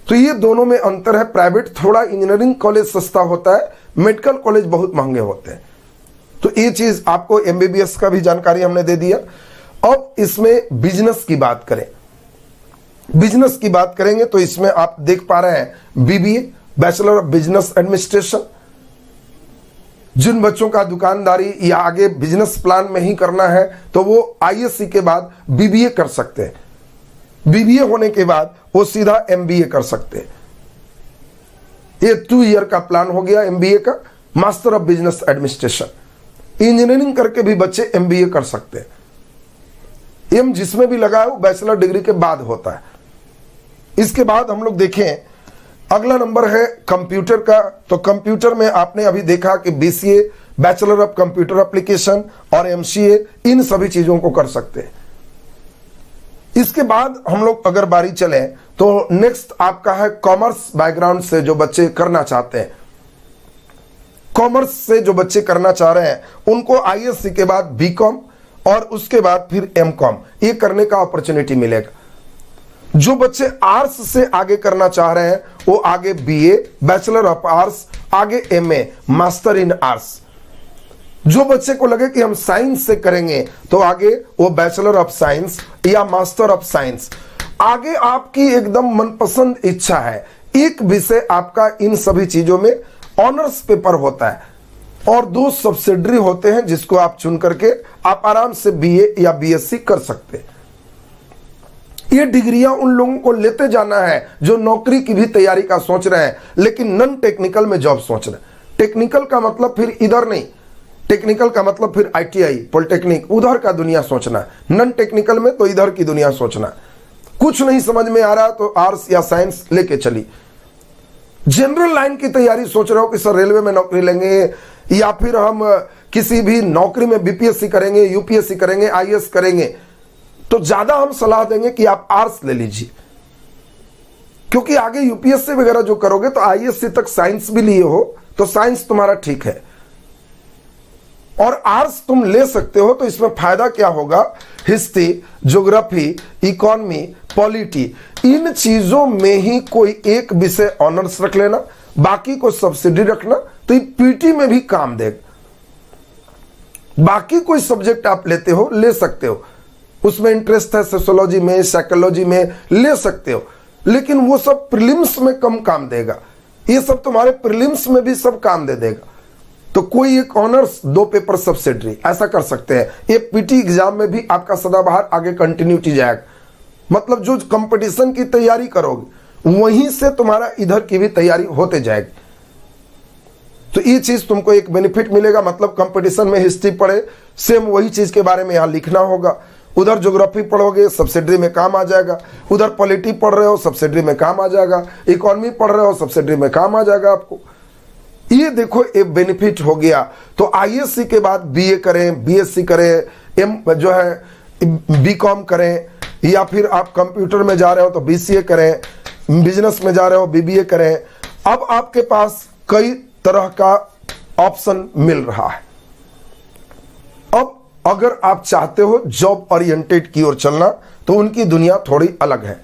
तो ये दोनों में अंतर है। प्राइवेट थोड़ा इंजीनियरिंग कॉलेज सस्ता होता है, मेडिकल कॉलेज बहुत महंगे होते हैं। तो ये चीज आपको एमबीबीएस का भी जानकारी हमने दे दिया। अब इसमें बिजनेस की बात करें, बिजनेस की बात करेंगे तो इसमें आप देख पा रहे हैं BBA, bachelor of business administration. जिन बच्चों का दुकानदारी या आगे बिजनेस प्लान में ही करना है तो वो आईएससी के बाद बीबीए कर सकते हैं। बीबीए होने के बाद वो सीधा एमबीए कर सकते हैं। ये 2 ईयर का प्लान हो गया एमबीए का, master of business administration. Engineering करके भी बच्चे एमबीए कर सकते हैं। एम जिसमें भी लगा है वो बैचलर डिग्री के बाद होता है। इसके बाद हम लोग देखें, अगला नंबर है कंप्यूटर का। तो कंप्यूटर में आपने अभी देखा कि BCA, bachelor of computer application और एमसीए, इन सभी चीजों को कर सकते हैं। इसके बाद हम लोग अगर बारी चले तो नेक्स्ट आपका है कॉमर्स बैकग्राउंड से जो बच्चे करना चाहते हैं। कॉमर्स से जो बच्चे करना चाह रहे हैं उनको आईएससी के बाद बीकॉम और उसके बाद फिर एमकॉम ये करने का अपॉर्चुनिटी मिलेगा। जो बच्चे आर्ट्स से आगे करना चाह रहे हैं वो आगे बीए, बैचलर ऑफ आर्ट्स, आगे एमए, मास्टर इन आर्ट्स। जो बच्चे को लगे कि हम साइंस से करेंगे तो आगे वो बैचलर ऑफ साइंस या मास्टर ऑफ साइंस। आगे आपकी एकदम मनपसंद इच्छा है। एक विषय आपका इन सभी चीजों में ऑनर्स पेपर होता है और 2 सब्सिडरी होते हैं जिसको आप चुन करके आप आराम से बीए या बीएससी कर सकते हैं। ये डिग्रियां उन लोगों को लेते जाना है जो नौकरी की भी तैयारी का सोच रहे हैं लेकिन नॉन टेक्निकल में जॉब सोच रहे हैं। टेक्निकल का मतलब फिर इधर नहीं, टेक्निकल का मतलब फिर आईटीआई, पॉलिटेक्निक, उधर का दुनिया सोचना। नॉन टेक्निकल में तो इधर की दुनिया सोचना। कुछ नहीं समझ में आ रहा तो आर्ट्स या साइंस लेके चली। जनरल लाइन की तैयारी सोच रहे हो कि सर रेलवे में नौकरी लेंगे या फिर हम किसी भी नौकरी में बीपीएससी करेंगे, यूपीएससी करेंगे, आईएएस करेंगे, तो ज्यादा हम सलाह देंगे कि आप आर्ट्स ले लीजिए। क्योंकि आगे यूपीएससी वगैरह जो करोगे तो आईएएससी तक साइंस भी लिए हो तो साइंस तुम्हारा ठीक है। और आर्ट्स तुम ले सकते हो तो इसमें फायदा क्या होगा, हिस्ट्री, ज्योग्राफी, इकोनॉमी, पॉलिटी, इन चीजों में ही कोई एक विषय ऑनर्स रख लेना, बाकी को सब्सिडी रखना, तो ये पीटी में भी काम देगा। बाकी कोई सब्जेक्ट आप लेते हो ले सकते हो, उसमें इंटरेस्ट है सोशियोलॉजी में, साइकोलॉजी में ले सकते हो, लेकिन वो सब प्रीलिम्स में कम काम देगा। ये सब तुम्हारे प्रीलिम्स में भी सब काम दे देगा। तो कोई एक ऑनर्स 2 पेपर सब्सिडरी ऐसा कर सकते हैं। ये पीटी एग्जाम में भी आपका सदाबहार आगे कंटिन्यूटी जाएगा। मतलब जो कंपटीशन की तैयारी करोगे वहीं से तुम्हारा इधर की भी तैयारी होते जाएगी। तो ये चीज तुमको एक बेनिफिट मिलेगा। मतलब कंपटीशन में हिस्ट्री पढ़े, सेम वही चीज के बारे में यहां लिखना होगा। उधर ज्योग्राफी पढ़ोगे सब्सिडरी में काम आ जाएगा, उधर पॉलिटी पढ़ रहे हो सब्सिडरी में काम आ जाएगा, इकोनॉमी पढ़ रहे हो सब्सिडरी में काम आ जाएगा आपको। ये देखो एक बेनिफिट हो गया। तो आईएससी के बाद बीए करें, बीएससी करें, जो है बीकॉम करें, या फिर आप कंप्यूटर में जा रहे हो तो बीसीए करें, बिजनेस में जा रहे हो बीबीए करें। अब आपके पास कई तरह का ऑप्शन मिल रहा है। अब अगर आप चाहते हो जॉब ओरिएंटेड की ओर चलना तो उनकी दुनिया थोड़ी अलग है।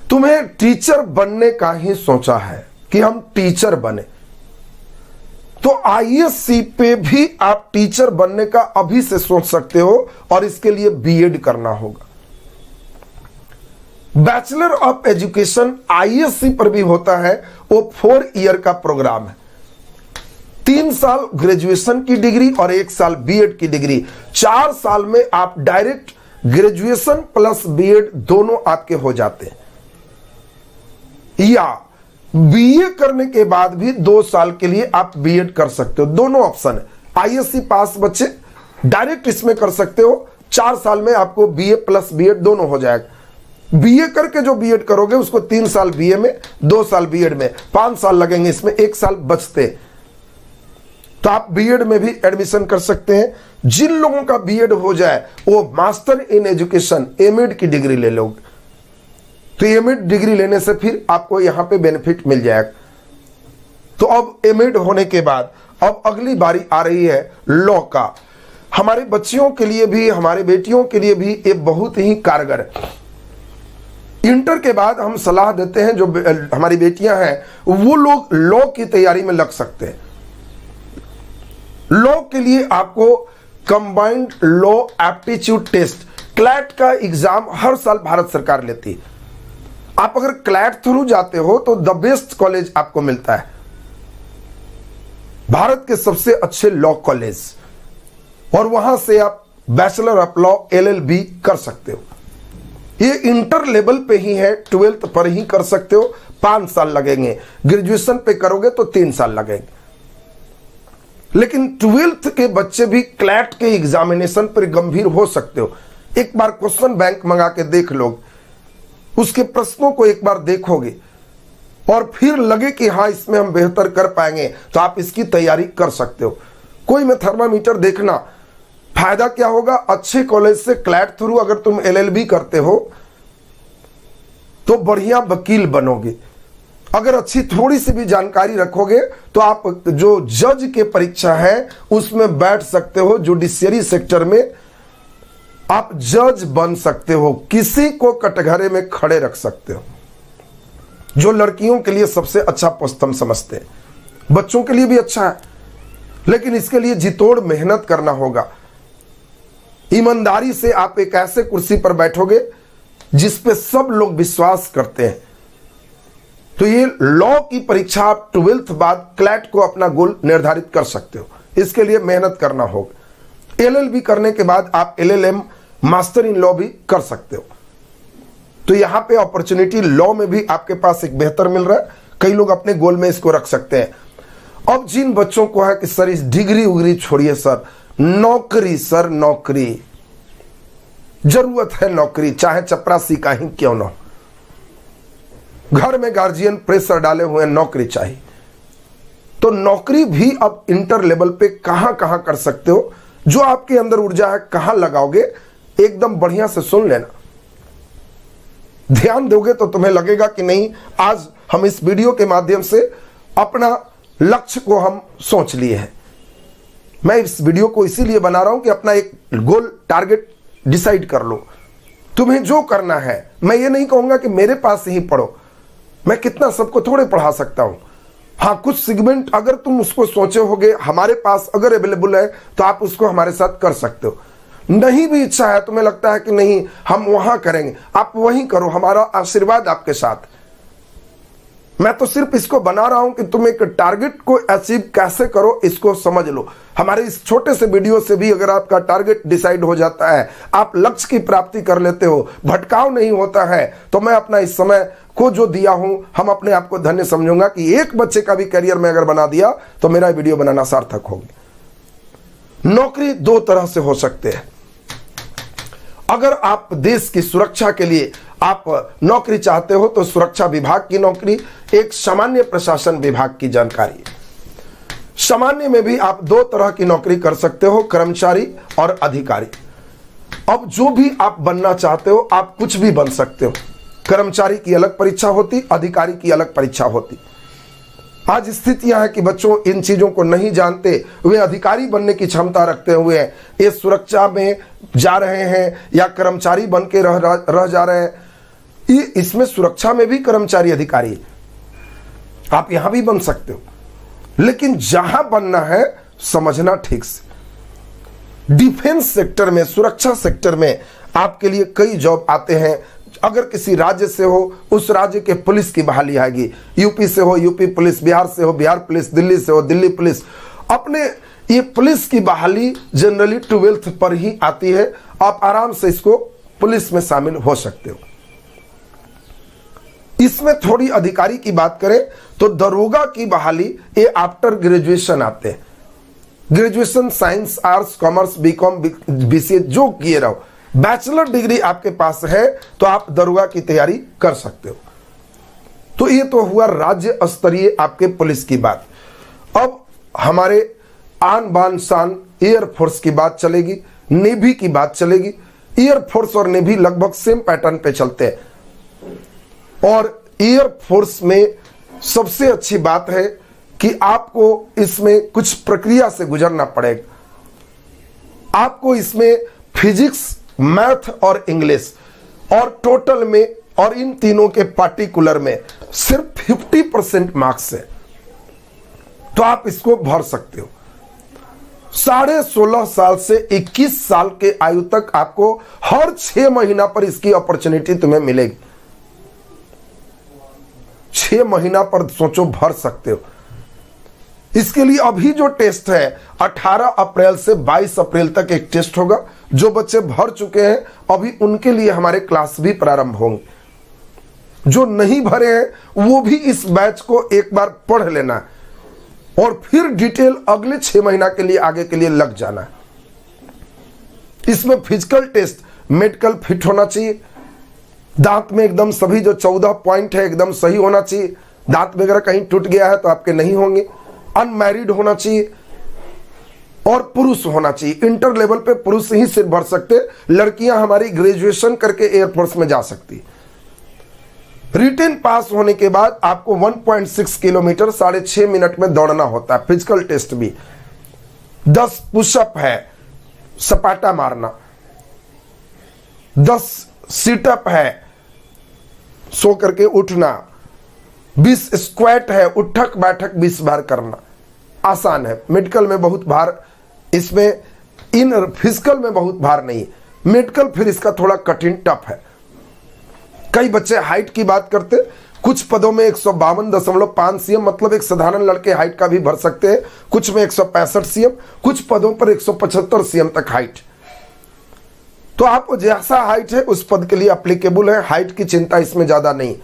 तुम्हें टीचर बनने का ही सोचा है कि हम टीचर बने, तो आईएससी पे भी आप टीचर बनने का अभी से सोच सकते हो, और इसके लिए बीएड करना होगा। बैचलर ऑफ एजुकेशन आईएससी पर भी होता है, वो 4 ईयर का प्रोग्राम है। 3 साल ग्रेजुएशन की डिग्री और 1 साल बीएड की डिग्री। 4 साल में आप डायरेक्ट ग्रेजुएशन प्लस बीएड दोनों आपके हो जाते हैं, या बीए करने के बाद भी 2 साल के लिए आप बीएड कर सकते हो। दोनों ऑप्शन है। आईएससी पास बच्चे डायरेक्ट इसमें कर सकते हो। 4 साल में आपको बीए प्लस बीएड दोनों हो जाएगा। बीए करके जो बीएड करोगे उसको 3 साल बीए में, 2 साल बीएड में, 5 साल लगेंगे, इसमें 1 साल बचते। तो आप बीएड में भी एडमिशन कर सकते हैं। जिन लोगों का बीएड हो जाए वो मास्टर इन एजुकेशन एमएड की डिग्री ले लोगे, तो एमएड डिग्री लेने से फिर आपको यहां पे बेनिफिट मिल जाएगा। तो अब एमएड होने के बाद अब अगली बारी आ रही है लॉ का। हमारे बच्चियों के लिए भी, हमारे बेटियों के लिए भी ये बहुत ही कारगर है। इंटर के बाद हम सलाह देते हैं जो हमारी बेटियां हैं वो लोग लॉ की तैयारी में लग सकते हैं। लॉ के लिए आपको combined law aptitude test, CLAT का एग्जाम हर साल भारत सरकार लेती है। आप अगर क्लैट थ्रू जाते हो तो द बेस्ट कॉलेज आपको मिलता है, भारत के सबसे अच्छे लॉ कॉलेज, और वहां से आप बैचलर ऑफ लॉ एलएलबी कर सकते हो। ये इंटर लेवल पे ही है, 12th पर ही कर सकते हो, 5 साल लगेंगे। ग्रेजुएशन पे करोगे तो 3 साल लगेंगे। लेकिन 12th के बच्चे भी क्लैट के एग्जामिनेशन पर गंभीर हो सकते हो। एक बार क्वेश्चन बैंक मंगा के देख लो, उसके प्रश्नों को एक बार देखोगे और फिर लगे कि हाँ इसमें हम बेहतर कर पाएंगे तो आप इसकी तैयारी कर सकते हो। कोई में थर्मामीटर देखना, फायदा क्या होगा, अच्छे कॉलेज से क्लैट थ्रू अगर तुम एलएलबी करते हो तो बढ़िया वकील बनोगे। अगर अच्छी थोड़ी सी भी जानकारी रखोगे तो आप जो जज के परीक्षा है उसमें बैठ सकते हो। जुडिशियरी सेक्टर में आप जज बन सकते हो, किसी को कटघरे में खड़े रख सकते हो, जो लड़कियों के लिए सबसे अच्छा पोस्ट हम समझते हैं। बच्चों के लिए भी अच्छा है, लेकिन इसके लिए जितोड़ मेहनत करना होगा। ईमानदारी से आप एक ऐसे कुर्सी पर बैठोगे जिस पे सब लोग विश्वास करते हैं। तो ये लॉ की परीक्षा आप 12th बाद क्लैट को अपना गोल निर्धारित कर सकते हो। इसके लिए मेहनत करना होगा। एलएलबी करने के बाद आप एलएलएम मास्टर इन लॉ भी कर सकते हो। तो यहां पे अपॉर्चुनिटी लॉ में भी आपके पास एक बेहतर मिल रहा है। कई लोग अपने गोल में इसको रख सकते हैं। अब जिन बच्चों को है कि सर इस डिग्री उग्री छोड़िए सर, नौकरी, सर नौकरी जरूरत है, नौकरी चाहे चपरासी का ही क्यों ना, घर में गार्जियन प्रेशर डाले हुए नौकरी चाहिए। तो नौकरी भी अब इंटर लेवल पे कहां कहां कर सकते हो, जो आपके अंदर ऊर्जा है कहां लगाओगे, एकदम बढ़िया से सुन लेना। ध्यान दोगे तो तुम्हें लगेगा कि नहीं, आज हम इस वीडियो के माध्यम से अपना लक्ष्य को हम सोच लिए हैं। मैं इस वीडियो को इसीलिए बना रहा हूं कि अपना एक गोल टारगेट डिसाइड कर लो। तुम्हें जो करना है, मैं ये नहीं कहूंगा कि मेरे पास ही पढ़ो, मैं कितना सबको थोड़े पढ़ा सकता हूं। हाँ, कुछ सेगमेंट अगर तुम उसको सोचे होगे, हमारे पास अगर अवेलेबल है तो आप उसको हमारे साथ कर सकते हो। नहीं भी इच्छा है, तुम्हें लगता है कि नहीं हम वहां करेंगे, आप वहीं करो, हमारा आशीर्वाद आपके साथ। मैं तो सिर्फ इसको बना रहा हूं कि तुम एक टारगेट को अचीव कैसे करो इसको समझ लो। हमारे इस छोटे से वीडियो से भी अगर आपका टारगेट डिसाइड हो जाता है, आप लक्ष्य की प्राप्ति कर लेते हो, भटकाव नहीं होता है, तो मैं अपना इस समय को जो दिया हूं, हम अपने आप को धन्य समझूंगा कि एक बच्चे का भी करियर में अगर बना दिया तो मेरा वीडियो बनाना सार्थक होगी। नौकरी 2 तरह से हो सकते हैं। अगर आप देश की सुरक्षा के लिए आप नौकरी चाहते हो तो सुरक्षा विभाग की नौकरी एक सामान्य प्रशासन विभाग की जानकारी। सामान्य में भी आप दो तरह की नौकरी कर सकते हो, कर्मचारी और अधिकारी। अब जो भी आप बनना चाहते हो आप कुछ भी बन सकते हो। कर्मचारी की अलग परीक्षा होती, अधिकारी की अलग परीक्षा होती। आज स्थिति यह है कि बच्चों इन चीजों को नहीं जानते, वे अधिकारी बनने की क्षमता रखते हुए ये सुरक्षा में जा रहे हैं या कर्मचारी बन के रह जा रहे हैं। ये इसमें सुरक्षा में भी कर्मचारी अधिकारी आप यहां भी बन सकते हो, लेकिन जहां बनना है समझना ठीक से। डिफेंस सेक्टर में, सुरक्षा सेक्टर में आपके लिए कई जॉब आते हैं। अगर किसी राज्य से हो उस राज्य के पुलिस की बहाली आएगी, यूपी से हो यूपी पुलिस, बिहार से हो बिहार पुलिस, दिल्ली से हो दिल्ली पुलिस। अपने ये पुलिस की बहाली जनरली 12th पर ही आती है। आप आराम से इसको पुलिस में शामिल हो सकते हो। इसमें थोड़ी अधिकारी की बात करें तो दरोगा की बहाली ये आफ्टर ग्रेजुएशन आते हैं। Graduation science, arts, commerce, BCom, BCA जो किए रहो, बैचलर डिग्री आपके पास है तो आप दरोगा की तैयारी कर सकते हो। तो ये तो हुआ राज्य स्तरीय आपके पुलिस की बात। अब हमारे आन बान शान एयरफोर्स की बात चलेगी, नेवी की बात चलेगी। एयरफोर्स और नेवी लगभग सेम पैटर्न पे चलते हैं और एयरफोर्स में सबसे अच्छी बात है कि आपको इसमें कुछ प्रक्रिया से गुजरना पड़ेगा। आपको इसमें फिजिक्स, मैथ और इंग्लिश और टोटल में और इन तीनों के पार्टिकुलर में सिर्फ 50% मार्क्स है, तो आप इसको भर सकते हो। 16.5 साल से 21 साल के आयु तक आपको हर 6 महीना पर इसकी अपॉर्चुनिटी तुम्हें मिलेगी। 6 महीना पर सोचो भर सकते हो। इसके लिए अभी जो टेस्ट है 18 अप्रैल से 22 अप्रैल तक एक टेस्ट होगा। जो बच्चे भर चुके हैं अभी उनके लिए हमारे क्लास भी प्रारंभ होंगे। जो नहीं भरे हैं वो भी इस बैच को एक बार पढ़ लेना है और फिर डिटेल अगले 6 महीना के लिए आगे के लिए लग जाना है। इसमें फिजिकल टेस्ट, मेडिकल फिट होना चाहिए, दांत में एकदम सभी जो 14 पॉइंट है एकदम सही होना चाहिए। दांत वगैरह कहीं टूट गया है तो आपके नहीं होंगे। अनमैरिड होना चाहिए और पुरुष होना चाहिए। इंटर लेवल पे पुरुष ही सिर्फ भर सकते, लड़कियां हमारी ग्रेजुएशन करके एयरफोर्स में जा सकती। रिटेन पास होने के बाद आपको 1.6 किलोमीटर 6.5 मिनट में दौड़ना होता है। फिजिकल टेस्ट भी 10 पुशअप है, सपाटा मारना, 10 सीटअप है, सो करके उठना, 20 स्क्वाट है, उठक बैठक 20 बार करना। आसान है। मेडिकल में बहुत भार, इसमें इन फिजिकल में बहुत भार नहीं। मेडिकल फिर इसका थोड़ा कठिन टफ है। कई बच्चे हाइट की बात करते, कुछ पदों में 152.5 सीएम, मतलब एक साधारण लड़के हाइट का भी भर सकते हैं। कुछ में 165 सीएम, कुछ पदों पर 175 सीएम तक हाइट। तो आपको जैसा हाइट है उस पद के लिए एप्लीकेबल है। हाइट की चिंता इसमें ज्यादा नहीं।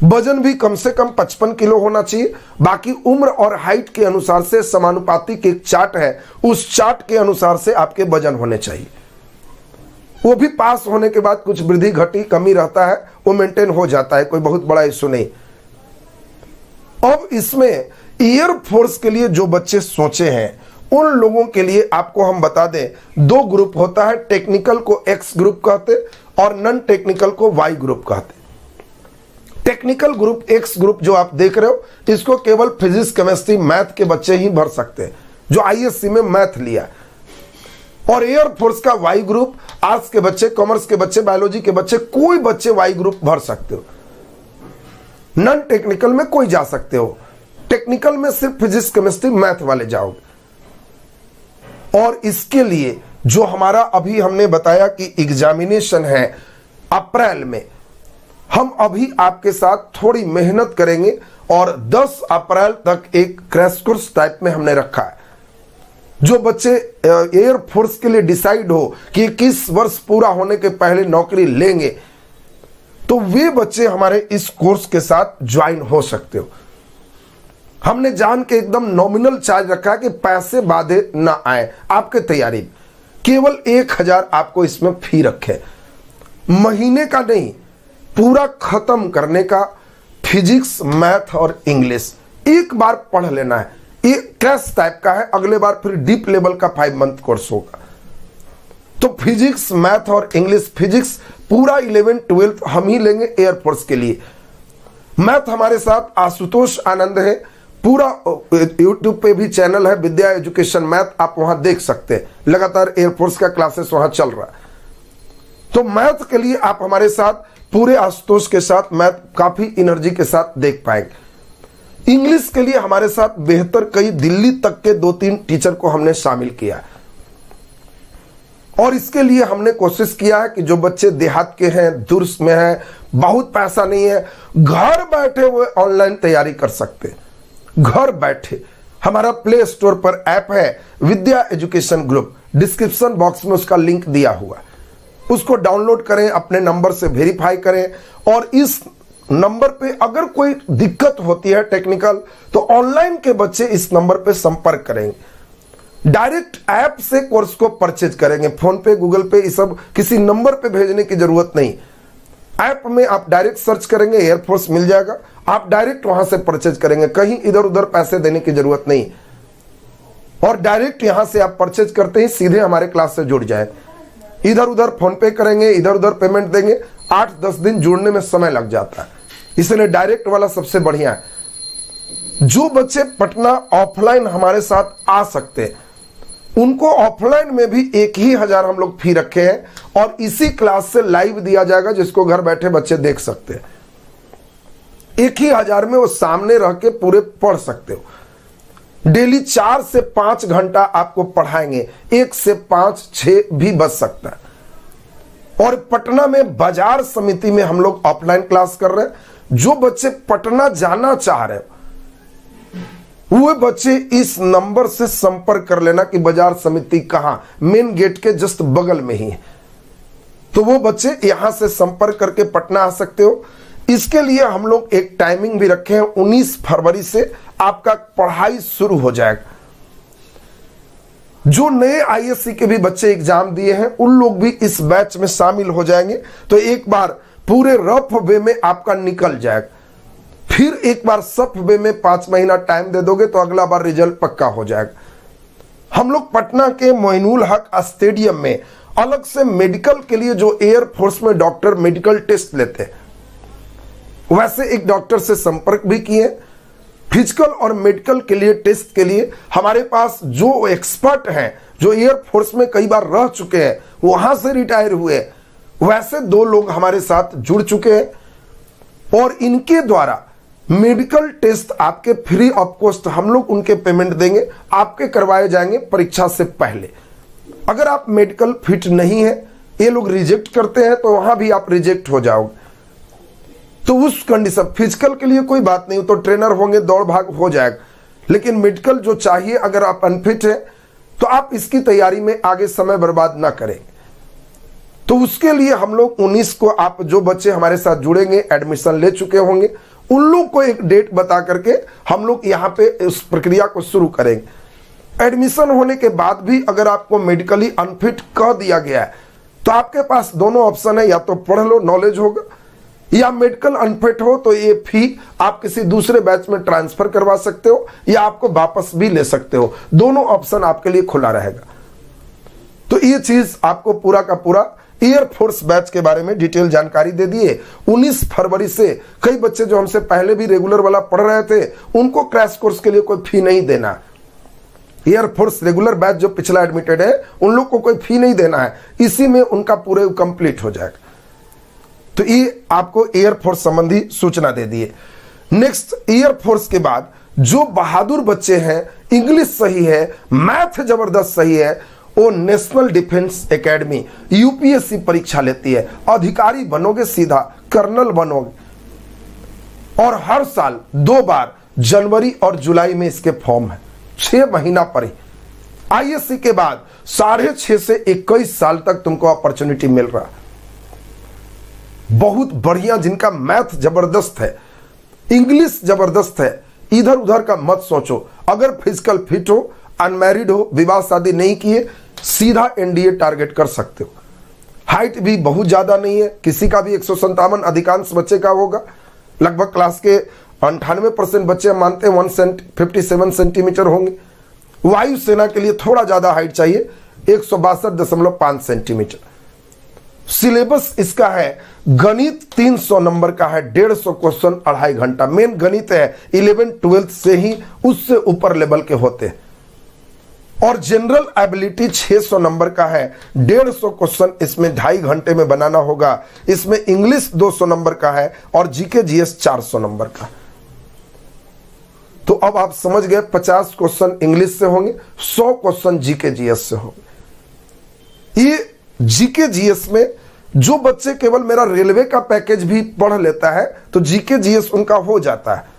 वजन भी कम से कम 55 किलो होना चाहिए। बाकी उम्र और हाइट के अनुसार से समानुपातिक एक चार्ट है, उस चार्ट के अनुसार से आपके वजन होने चाहिए। वो भी पास होने के बाद कुछ वृद्धि घटी कमी रहता है, वो मेंटेन हो जाता है, कोई बहुत बड़ा इश्यू नहीं। अब इसमें एयरफोर्स के लिए जो बच्चे सोचे हैं उन लोगों के लिए आपको हम बता दें, 2 ग्रुप होता है। टेक्निकल को X ग्रुप कहते और नॉन टेक्निकल को Y ग्रुप कहते। टेक्निकल ग्रुप, X ग्रुप जो आप देख रहे हो, इसको केवल फिजिक्स, केमिस्ट्री, मैथ के बच्चे ही भर सकते हैं जो ISC में मैथ लिया। और एयरफोर्स का Y ग्रुप, आर्ट्स के बच्चे, कॉमर्स के बच्चे, बायोलॉजी के बच्चे, कोई बच्चे Y ग्रुप भर सकते हो। नॉन टेक्निकल में कोई जा सकते हो। टेक्निकल में सिर्फ फिजिक्स, केमिस्ट्री, मैथ वाले जाओगे। और इसके लिए जो हमारा अभी हमने बताया कि एग्जामिनेशन है अप्रैल में, हम अभी आपके साथ थोड़ी मेहनत करेंगे और 10 अप्रैल तक एक क्रैश कोर्स टाइप में हमने रखा है। जो बच्चे एयरफोर्स के लिए डिसाइड हो कि 21 वर्ष पूरा होने के पहले नौकरी लेंगे, तो वे बच्चे हमारे इस कोर्स के साथ ज्वाइन हो सकते हो। हमने जान के एकदम नॉमिनल चार्ज रखा है कि पैसे बाधे ना आए आपके तैयारी। केवल 1000 आपको इसमें फी रखे, महीने का नहीं, पूरा खत्म करने का। फिजिक्स, मैथ और इंग्लिश एक बार पढ़ लेना है, ये क्रैश टाइप का है, अगले बार फिर डीप लेवल का 5 मंथ कोर्स होगा। तो फिजिक्स, मैथ और इंग्लिश, फिजिक्स पूरा 11th 12th हम ही लेंगे एयरफोर्स के लिए। मैथ हमारे साथ आशुतोष आनंद है, पूरा यूट्यूब पे भी चैनल है विद्या एजुकेशन मैथ, आप वहां देख सकते हैं, लगातार एयरफोर्स का क्लासेस वहां चल रहा है। तो मैथ के लिए आप हमारे साथ पूरे आशुतोष के साथ मैथ काफी एनर्जी के साथ देख पाएंगे। इंग्लिश के लिए हमारे साथ बेहतर कई दिल्ली तक के 2-3 टीचर को हमने शामिल किया है, और इसके लिए हमने कोशिश किया है कि जो बच्चे देहात के हैं, दूर में हैं, बहुत पैसा नहीं है, घर बैठे हुए ऑनलाइन तैयारी कर सकते हैं। घर बैठे हमारा प्ले स्टोर पर ऐप है विद्या एजुकेशन ग्रुप, डिस्क्रिप्शन बॉक्स में उसका लिंक दिया हुआ है, उसको डाउनलोड करें, अपने नंबर से वेरीफाई करें, और इस नंबर पे अगर कोई दिक्कत होती है टेक्निकल, तो ऑनलाइन के बच्चे इस नंबर पे संपर्क करेंगे, डायरेक्ट ऐप से कोर्स को परचेज करेंगे। फोन पे, गूगल पे, ये सब किसी नंबर पे भेजने की जरूरत नहीं, ऐप में आप डायरेक्ट सर्च करेंगे, एयरफोर्स मिल जाएगा, आप डायरेक्ट वहां से परचेज करेंगे, कहीं इधर उधर पैसे देने की जरूरत नहीं, और डायरेक्ट यहां से आप परचेज करते ही सीधे हमारे क्लास से जुड़ जाए। इधर उधर फोन पे करेंगे, इधर उधर पेमेंट देंगे, 8-10 दिन जुड़ने में समय लग जाता है, इसलिए डायरेक्ट वाला सबसे बढ़िया है। जो बच्चे पटना ऑफलाइन हमारे साथ आ सकते हैं, उनको ऑफलाइन में भी 1000 हम लोग फी रखे हैं, और इसी क्लास से लाइव दिया जाएगा, जिसको घर बैठे बच्चे देख सकते हैं। 1000 में वो सामने रह के पूरे पढ़ सकते हो। डेली 4 से 5 घंटा आपको पढ़ाएंगे, 1 से 5-6 भी बच सकता है। और पटना में बाजार समिति में हम लोग ऑफलाइन क्लास कर रहे हैं। जो बच्चे पटना जाना चाह रहे हो, वो बच्चे इस नंबर से संपर्क कर लेना कि बाजार समिति कहां, मेन गेट के जस्ट बगल में ही है, तो वो बच्चे यहां से संपर्क करके पटना आ सकते हो। इसके लिए हम लोग एक टाइमिंग भी रखे हैं, 19 फरवरी से आपका पढ़ाई शुरू हो जाएगा। जो नए आईएससी के भी बच्चे एग्जाम दिए हैं, उन लोग भी इस बैच में शामिल हो जाएंगे, तो एक बार पूरे रफ वे में आपका निकल जाएगा। फिर एक बार सफ वे में 5 महीना टाइम दे दोगे तो अगला बार रिजल्ट पक्का हो जाएगा। हम लोग पटना के मोइनुल हक स्टेडियम में अलग से मेडिकल के लिए, जो एयरफोर्स में डॉक्टर मेडिकल टेस्ट लेते हैं, वैसे एक डॉक्टर से संपर्क भी किए। फिजिकल और मेडिकल के लिए टेस्ट के लिए हमारे पास जो एक्सपर्ट हैं, जो एयरफोर्स में कई बार रह चुके हैं, वहां से रिटायर हुए, वैसे 2 लोग हमारे साथ जुड़ चुके हैं, और इनके द्वारा मेडिकल टेस्ट आपके फ्री ऑफ कॉस्ट हम लोग उनके पेमेंट देंगे, आपके करवाए जाएंगे परीक्षा से पहले। अगर आप मेडिकल फिट नहीं है, ये लोग रिजेक्ट करते हैं, तो वहां भी आप रिजेक्ट हो जाओगे। तो उस कंडीशन, फिजिकल के लिए कोई बात नहीं, तो ट्रेनर होंगे, दौड़ भाग हो जाएगा, लेकिन मेडिकल जो चाहिए, अगर आप अनफिट है तो आप इसकी तैयारी में आगे समय बर्बाद ना करें। तो उसके लिए हम लोग 19 को, आप जो बच्चे हमारे साथ जुड़ेंगे, एडमिशन ले चुके होंगे, उन लोग को एक डेट बता करके हम लोग यहाँ पे उस प्रक्रिया को शुरू करेंगे। एडमिशन होने के बाद भी अगर आपको मेडिकली अनफिट कह दिया गया है, तो आपके पास दोनों ऑप्शन है, या तो पढ़ लो, नॉलेज होगा, या मेडिकल अनफिट हो तो ये फी आप किसी दूसरे बैच में ट्रांसफर करवा सकते हो, या आपको वापस भी ले सकते हो। दोनों ऑप्शन आपके लिए खुला रहेगा। तो ये चीज आपको पूरा का पूरा एयरफोर्स बैच के बारे में डिटेल जानकारी दे दिए। 19 फरवरी से कई बच्चे जो हमसे पहले भी रेगुलर वाला पढ़ रहे थे, उनको क्रैश कोर्स के लिए कोई फी नहीं देना। एयरफोर्स रेगुलर बैच जो पिछला एडमिटेड है, उन लोग को कोई फी नहीं देना है, इसी में उनका पूरे कंप्लीट हो जाएगा। तो ये आपको एयरफोर्स संबंधी सूचना दे दिए। नेक्स्ट, एयरफोर्स के बाद जो बहादुर बच्चे हैं, इंग्लिश सही है, मैथ जबरदस्त सही है, वो नेशनल डिफेंस एकेडमी यूपीएससी परीक्षा लेती है। अधिकारी बनोगे, सीधा कर्नल बनोगे, और हर साल 2 बार जनवरी और जुलाई में इसके फॉर्म है, 6 महीना पर ही। आईएससी के बाद 6.5 से 21 साल तक तुमको अपॉर्चुनिटी मिल रहा है। बहुत बढ़िया, जिनका मैथ जबरदस्त है, इंग्लिश जबरदस्त है, इधर उधर का मत सोचो। अगर फिजिकल फिट हो, अनमैरिड हो, विवाह शादी नहीं किए, सीधा एनडीए टारगेट कर सकते हो। हाइट भी बहुत ज्यादा नहीं है, किसी का भी 157, अधिकांश बच्चे का होगा। लगभग क्लास के 98% बच्चे मानते हैं 157 सेंटीमीटर होंगे। वायुसेना के लिए थोड़ा ज्यादा हाइट चाहिए, 162.5 सेंटीमीटर। सिलेबस इसका है गणित 300 नंबर का है, 150 क्वेश्चन 2.5 घंटा। मेन गणित है 11th 12th से ही उससे ऊपर लेवल के होते हैं। और जनरल एबिलिटी 600 नंबर का है, 150 क्वेश्चन इसमें 2.5 घंटे में बनाना होगा। इसमें इंग्लिश 200 नंबर का है और जीके जीएस 400 नंबर का। तो अब आप समझ गए 50 क्वेश्चन इंग्लिश से होंगे, 100 क्वेश्चन जीके जीएस से होंगे। ये जीके जीएस में जो बच्चे केवल मेरा रेलवे का पैकेज भी पढ़ लेता है तो जीके जीएस उनका हो जाता है।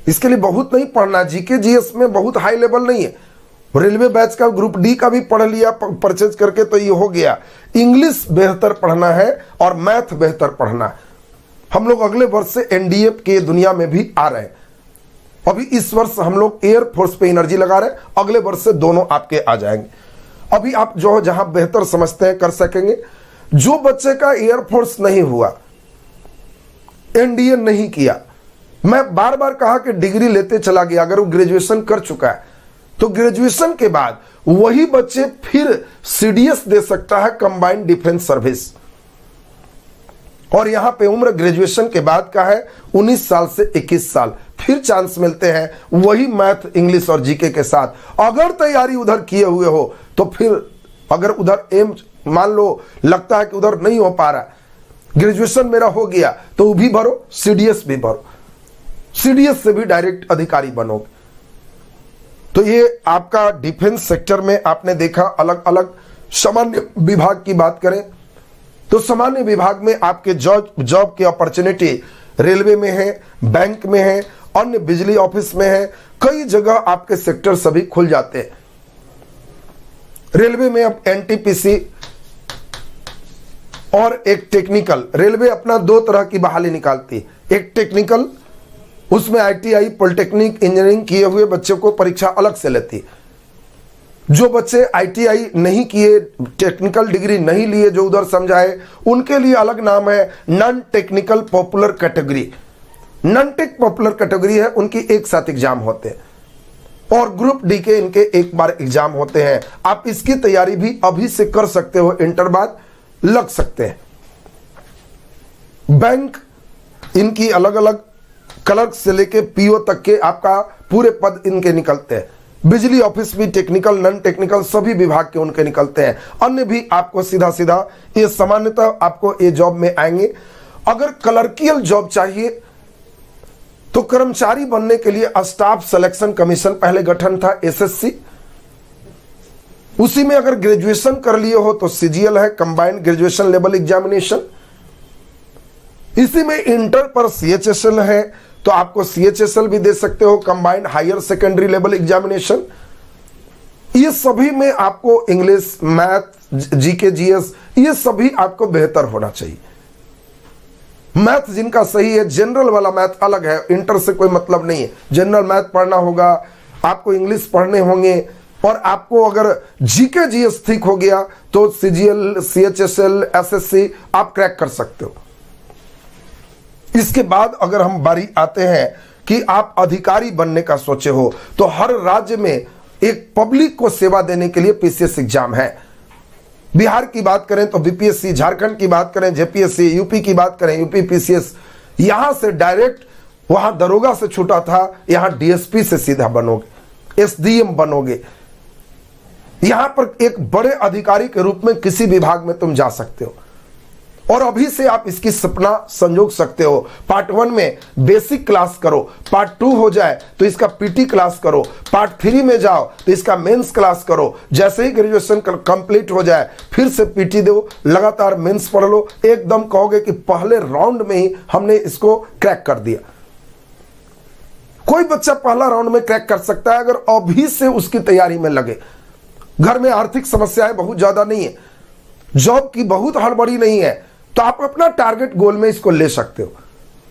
इसके लिए बहुत नहीं पढ़ना, जीके जीएस में बहुत हाई लेवल नहीं है। रेलवे बैच का ग्रुप डी का भी पढ़ लिया परचेज करके तो ये हो गया। इंग्लिश बेहतर पढ़ना है और मैथ बेहतर पढ़ना है। हम लोग अगले वर्ष से एनडीए के दुनिया में भी आ रहे हैं। अभी इस वर्ष हम लोग एयरफोर्स पे एनर्जी लगा रहे हैं, अगले वर्ष से दोनों आपके आ जाएंगे। अभी आप जो जहां बेहतर समझते हैं कर सकेंगे। जो बच्चे का एयरफोर्स नहीं हुआ, एनडीए नहीं किया, मैं बार बार कहा कि डिग्री लेते चला गया, अगर वो ग्रेजुएशन कर चुका है तो ग्रेजुएशन के बाद वही बच्चे फिर सीडीएस दे सकता है, कंबाइंड डिफेंस सर्विस। और यहां पे उम्र ग्रेजुएशन के बाद का है 19 साल से 21 साल, फिर चांस मिलते हैं वही मैथ, इंग्लिश और जीके के साथ। अगर तैयारी उधर किए हुए हो तो फिर अगर उधर एम मान लो लगता है कि उधर नहीं हो पा रहा, ग्रेजुएशन मेरा हो गया, तो वो भी भरो, सीडीएस भी भरो, सीडीएस से भी डायरेक्ट अधिकारी बनोगे। तो ये आपका डिफेंस सेक्टर में आपने देखा अलग अलग। सामान्य विभाग की बात करें तो सामान्य विभाग में आपके जॉब की अपॉर्चुनिटी रेलवे में है, बैंक में है, अन्य बिजली ऑफिस में है, कई जगह आपके सेक्टर सभी खुल जाते हैं। रेलवे में अब एनटीपीसी और एक टेक्निकल, रेलवे अपना 2 तरह की बहाली निकालती है। एक टेक्निकल, उसमें आईटीआई, पॉलिटेक्निक, इंजीनियरिंग किए हुए बच्चों को परीक्षा अलग से लेती। जो बच्चे आईटीआई नहीं किए, टेक्निकल डिग्री नहीं लिए, जो उधर समझाए, उनके लिए अलग नाम है non technical popular category. Non tech popular category है, उनकी एक साथ एग्जाम होते हैं। और ग्रुप डी के इनके एक बार एग्जाम होते हैं। आप इसकी तैयारी भी अभी से कर सकते हो, इंटर बाद लग सकते हैं। बैंक, इनकी अलग अलग क्लर्क से लेके पीओ तक के आपका पूरे पद इनके निकलते हैं। बिजली ऑफिस भी टेक्निकल, नॉन टेक्निकल सभी विभाग के उनके निकलते हैं। अन्य भी आपको सीधा सीधा ये सामान्यतः आपको ये जॉब में आएंगे। अगर क्लर्कियल जॉब चाहिए तो कर्मचारी बनने के लिए स्टाफ सिलेक्शन कमीशन पहले गठन था, एसएससी। उसी में अगर ग्रेजुएशन कर लिए हो तो सीजीएल है, कंबाइंड ग्रेजुएशन लेवल एग्जामिनेशन। इसी में इंटर पर सीएचएसएल है तो आपको सीएचएसएल भी दे सकते हो, combined higher secondary level examination. ये सभी में आपको इंग्लिश, मैथ, जीके, जीएस, ये सभी आपको बेहतर होना चाहिए। मैथ जिनका सही है, जनरल वाला मैथ अलग है, इंटर से कोई मतलब नहीं है। जनरल मैथ पढ़ना होगा, आपको इंग्लिश पढ़ने होंगे, और आपको अगर जीके जीएस ठीक हो गया तो सीजीएल, सीएचएसएल, एसएससी आप क्रैक कर सकते हो। इसके बाद अगर हम बारी आते हैं कि आप अधिकारी बनने का सोचे हो, तो हर राज्य में एक पब्लिक को सेवा देने के लिए पीसीएस एग्जाम है। बिहार की बात करें तो बीपीएससी, झारखंड की बात करें जेपीएससी, यूपी की बात करें यूपी पीसीएस। यहां से डायरेक्ट, वहां दरोगा से छूटा था, यहां डीएसपी से सीधा बनोगे, एसडीएम बनोगे। यहां पर एक बड़े अधिकारी के रूप में किसी विभाग में तुम जा सकते हो। और अभी से आप इसकी सपना संजोग सकते हो। पार्ट 1 में बेसिक क्लास करो, पार्ट 2 हो जाए तो इसका पीटी क्लास करो, पार्ट 3 में जाओ तो इसका मेंस क्लास करो। जैसे ही ग्रेजुएशन कंप्लीट हो जाए फिर से पीटी दो, लगातार मेंस पढ़ लो, एकदम कहोगे कि पहले राउंड में ही हमने इसको क्रैक कर दिया। कोई बच्चा पहला राउंड में क्रैक कर सकता है अगर अभी से उसकी तैयारी में लगे। घर में आर्थिक समस्याएं बहुत ज्यादा नहीं है, जॉब की बहुत हड़बड़ी नहीं है, तो आप अपना टारगेट गोल में इसको ले सकते हो।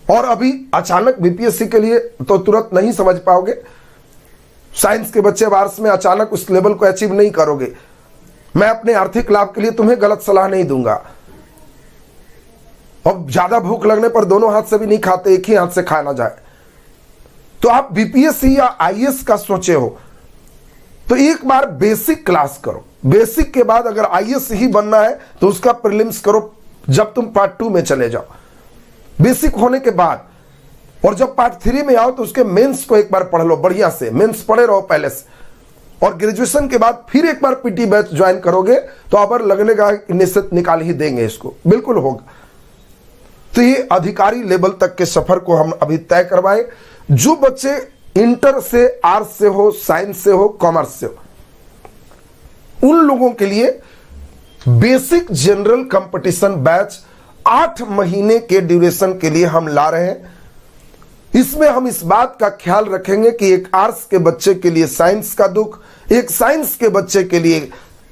और अभी अचानक बीपीएससी के लिए तो तुरंत नहीं समझ पाओगे, साइंस के बच्चे अब आर्ट्स में अचानक उस लेवल को अचीव नहीं करोगे। मैं अपने आर्थिक लाभ के लिए तुम्हें गलत सलाह नहीं दूंगा। और ज्यादा भूख लगने पर दोनों हाथ से भी नहीं खाते, एक ही हाथ से खाना जाए। तो आप बीपीएससी या आईएएस का सोचे हो तो एक बार बेसिक क्लास करो। बेसिक के बाद अगर आईएएस ही बनना है तो उसका प्रीलिम्स करो जब तुम पार्ट 2 में चले जाओ। बेसिक होने के बाद और जब पार्ट 3 में आओ तो उसके मेंस को एक बार पढ़ लो बढ़िया से, मेंस पढ़े रहो पहले से। और ग्रेजुएशन के बाद फिर एक बार पीटी बैच ज्वाइन करोगे तो अब लगेगा निश्चित निकाल ही देंगे इसको, बिल्कुल होगा। तो ये अधिकारी लेवल तक के सफर को हम अभी तय करवाए। जो बच्चे इंटर से, आर्ट्स से हो, साइंस से हो, कॉमर्स से हो, उन लोगों के लिए बेसिक जनरल कंपटीशन बैच 8 महीने के ड्यूरेशन के लिए हम ला रहे हैं। इसमें हम इस बात का ख्याल रखेंगे कि एक आर्ट्स के बच्चे के लिए साइंस का दुख, एक साइंस के बच्चे के लिए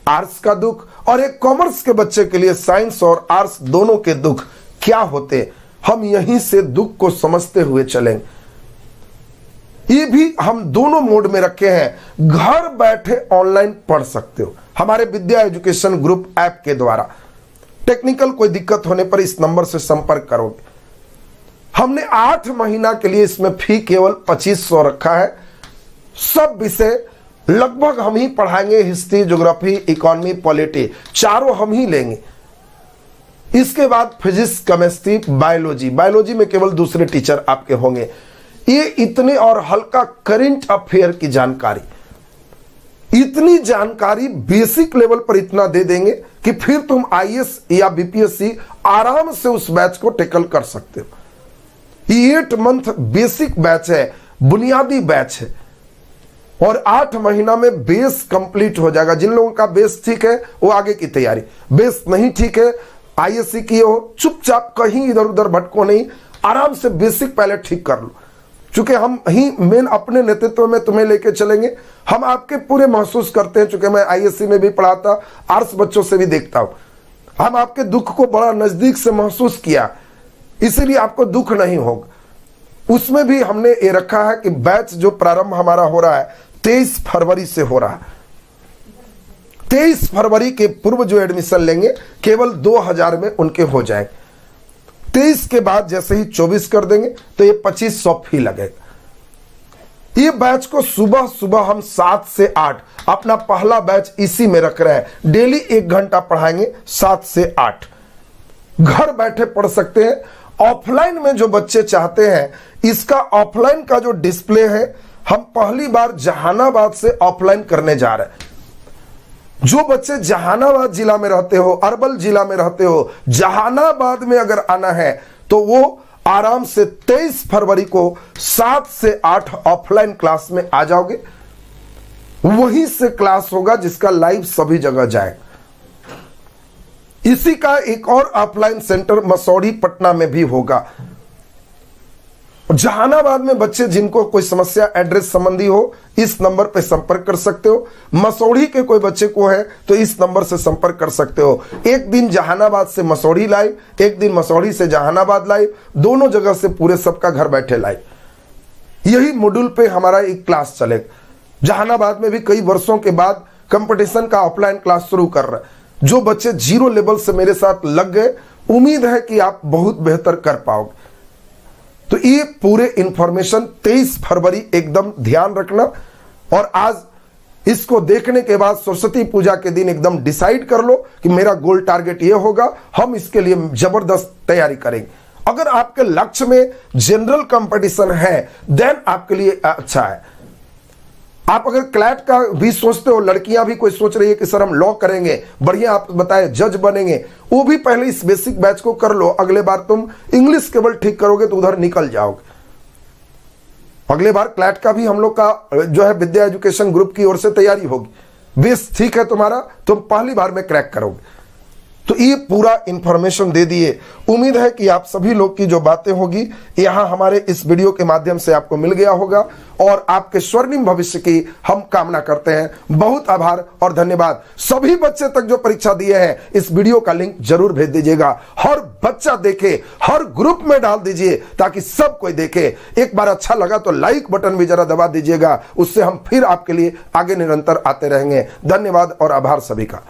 आर्ट्स का दुख और एक कॉमर्स के बच्चे के लिए साइंस और आर्ट्स दोनों के दुख क्या होते, हम यहीं से दुख को समझते हुए चलेंगे। ये भी हम दोनों मोड में रखे हैं। घर बैठे ऑनलाइन पढ़ सकते हो हमारे विद्या एजुकेशन ग्रुप ऐप के द्वारा। टेक्निकल कोई दिक्कत होने पर इस नंबर से संपर्क करोगे। हमने 8 महीना के लिए इसमें फी केवल 2500 रखा है। सब विषय लगभग हम ही पढ़ाएंगे, हिस्ट्री, ज्योग्राफी, इकोनॉमी, पॉलिटी, चारों हम ही लेंगे। इसके बाद फिजिक्स, केमिस्ट्री, बायोलॉजी में केवल दूसरे टीचर आपके होंगे। ये इतने और हल्का करंट अफेयर की जानकारी, इतनी जानकारी बेसिक लेवल पर इतना दे देंगे कि फिर तुम आईएएस या बीपीएससी आराम से उस बैच को टेकल कर सकते हो। ये 8 मंथ बेसिक बैच है, बुनियादी बैच है और 8 महीना में बेस कंप्लीट हो जाएगा। जिन लोगों का बेस ठीक है वो आगे की तैयारी, बेस नहीं ठीक है आईएएससी की हो, चुपचाप कहीं इधर उधर भटको नहीं, आराम से बेसिक पहले ठीक कर लो। चूंकि हम ही मेन अपने नेतृत्व में तुम्हें लेके चलेंगे, हम आपके पूरे महसूस करते हैं। चूंकि मैं आईएएससी में भी पढ़ाता, आर्ट्स बच्चों से भी देखता हूं, हम आपके दुख को बड़ा नजदीक से महसूस किया, इसीलिए आपको दुख नहीं होगा। उसमें भी हमने ये रखा है कि बैच जो प्रारंभ हमारा हो रहा है 23 फरवरी से हो रहा है। 23 फरवरी के पूर्व जो एडमिशन लेंगे केवल 2000 में उनके हो जाएंगे। 23 के बाद जैसे ही 24 कर देंगे तो ये 2500 फी लगेगा। ये बैच को सुबह सुबह हम 7 से 8 अपना पहला बैच इसी में रख रहे हैं। डेली 1 घंटा पढ़ाएंगे 7 से 8। घर बैठे पढ़ सकते हैं। ऑफलाइन में जो बच्चे चाहते हैं, इसका ऑफलाइन का जो डिस्प्ले है हम पहली बार जहानाबाद से ऑफलाइन करने जा रहे हैं। जो बच्चे जहानाबाद जिला में रहते हो, अरवल जिला में रहते हो, जहानाबाद में अगर आना है तो वो आराम से 23 फरवरी को 7 से 8 ऑफलाइन क्लास में आ जाओगे। वहीं से क्लास होगा जिसका लाइव सभी जगह जाएगा। इसी का एक और ऑफलाइन सेंटर मसौढ़ी पटना में भी होगा। जहानाबाद में बच्चे जिनको कोई समस्या एड्रेस संबंधी हो, इस नंबर पे संपर्क कर सकते हो। मसौढ़ी के कोई बच्चे को है तो इस नंबर से संपर्क कर सकते हो। एक दिन जहानाबाद से मसौढ़ी लाइव, एक दिन मसौढ़ी से जहानाबाद लाइव, दोनों जगह से पूरे सबका घर बैठे लाइव। यही मॉड्यूल पे हमारा एक क्लास चलेगा। जहानाबाद में भी कई वर्षों के बाद कंपटीशन का ऑफलाइन क्लास शुरू कर रहे हैं। जो बच्चे 0 लेवल से मेरे साथ लग गए, उम्मीद है कि आप बहुत बेहतर कर पाओगे। तो ये पूरे इंफॉर्मेशन 23 फरवरी एकदम ध्यान रखना। और आज इसको देखने के बाद सरस्वती पूजा के दिन एकदम डिसाइड कर लो कि मेरा गोल टारगेट ये होगा, हम इसके लिए जबरदस्त तैयारी करेंगे। अगर आपके लक्ष्य में जनरल कंपटीशन है देन आपके लिए अच्छा है। आप अगर क्लैट का भी सोचते हो, लड़कियां भी कोई सोच रही है कि सर हम लॉ करेंगे, बढ़िया आप बताए जज बनेंगे, वो भी पहले इस बेसिक बैच को कर लो। अगले बार तुम इंग्लिश केवल ठीक करोगे तो उधर निकल जाओगे। अगले बार क्लैट का भी हम लोग का जो है विद्या एजुकेशन ग्रुप की ओर से तैयारी होगी। बेस ठीक है तुम्हारा, तुम पहली बार में क्रैक करोगे। तो ये पूरा इंफॉर्मेशन दे दिए। उम्मीद है कि आप सभी लोग की जो बातें होगी यहां हमारे इस वीडियो के माध्यम से आपको मिल गया होगा और आपके स्वर्णिम भविष्य की हम कामना करते हैं। बहुत आभार और धन्यवाद। सभी बच्चे तक जो परीक्षा दिए हैं इस वीडियो का लिंक जरूर भेज दीजिएगा, हर बच्चा देखे, हर ग्रुप में डाल दीजिए ताकि सब कोई देखे। एक बार अच्छा लगा तो लाइक बटन भी जरा दबा दीजिएगा, उससे हम फिर आपके लिए आगे निरंतर आते रहेंगे। धन्यवाद और आभार सभी का।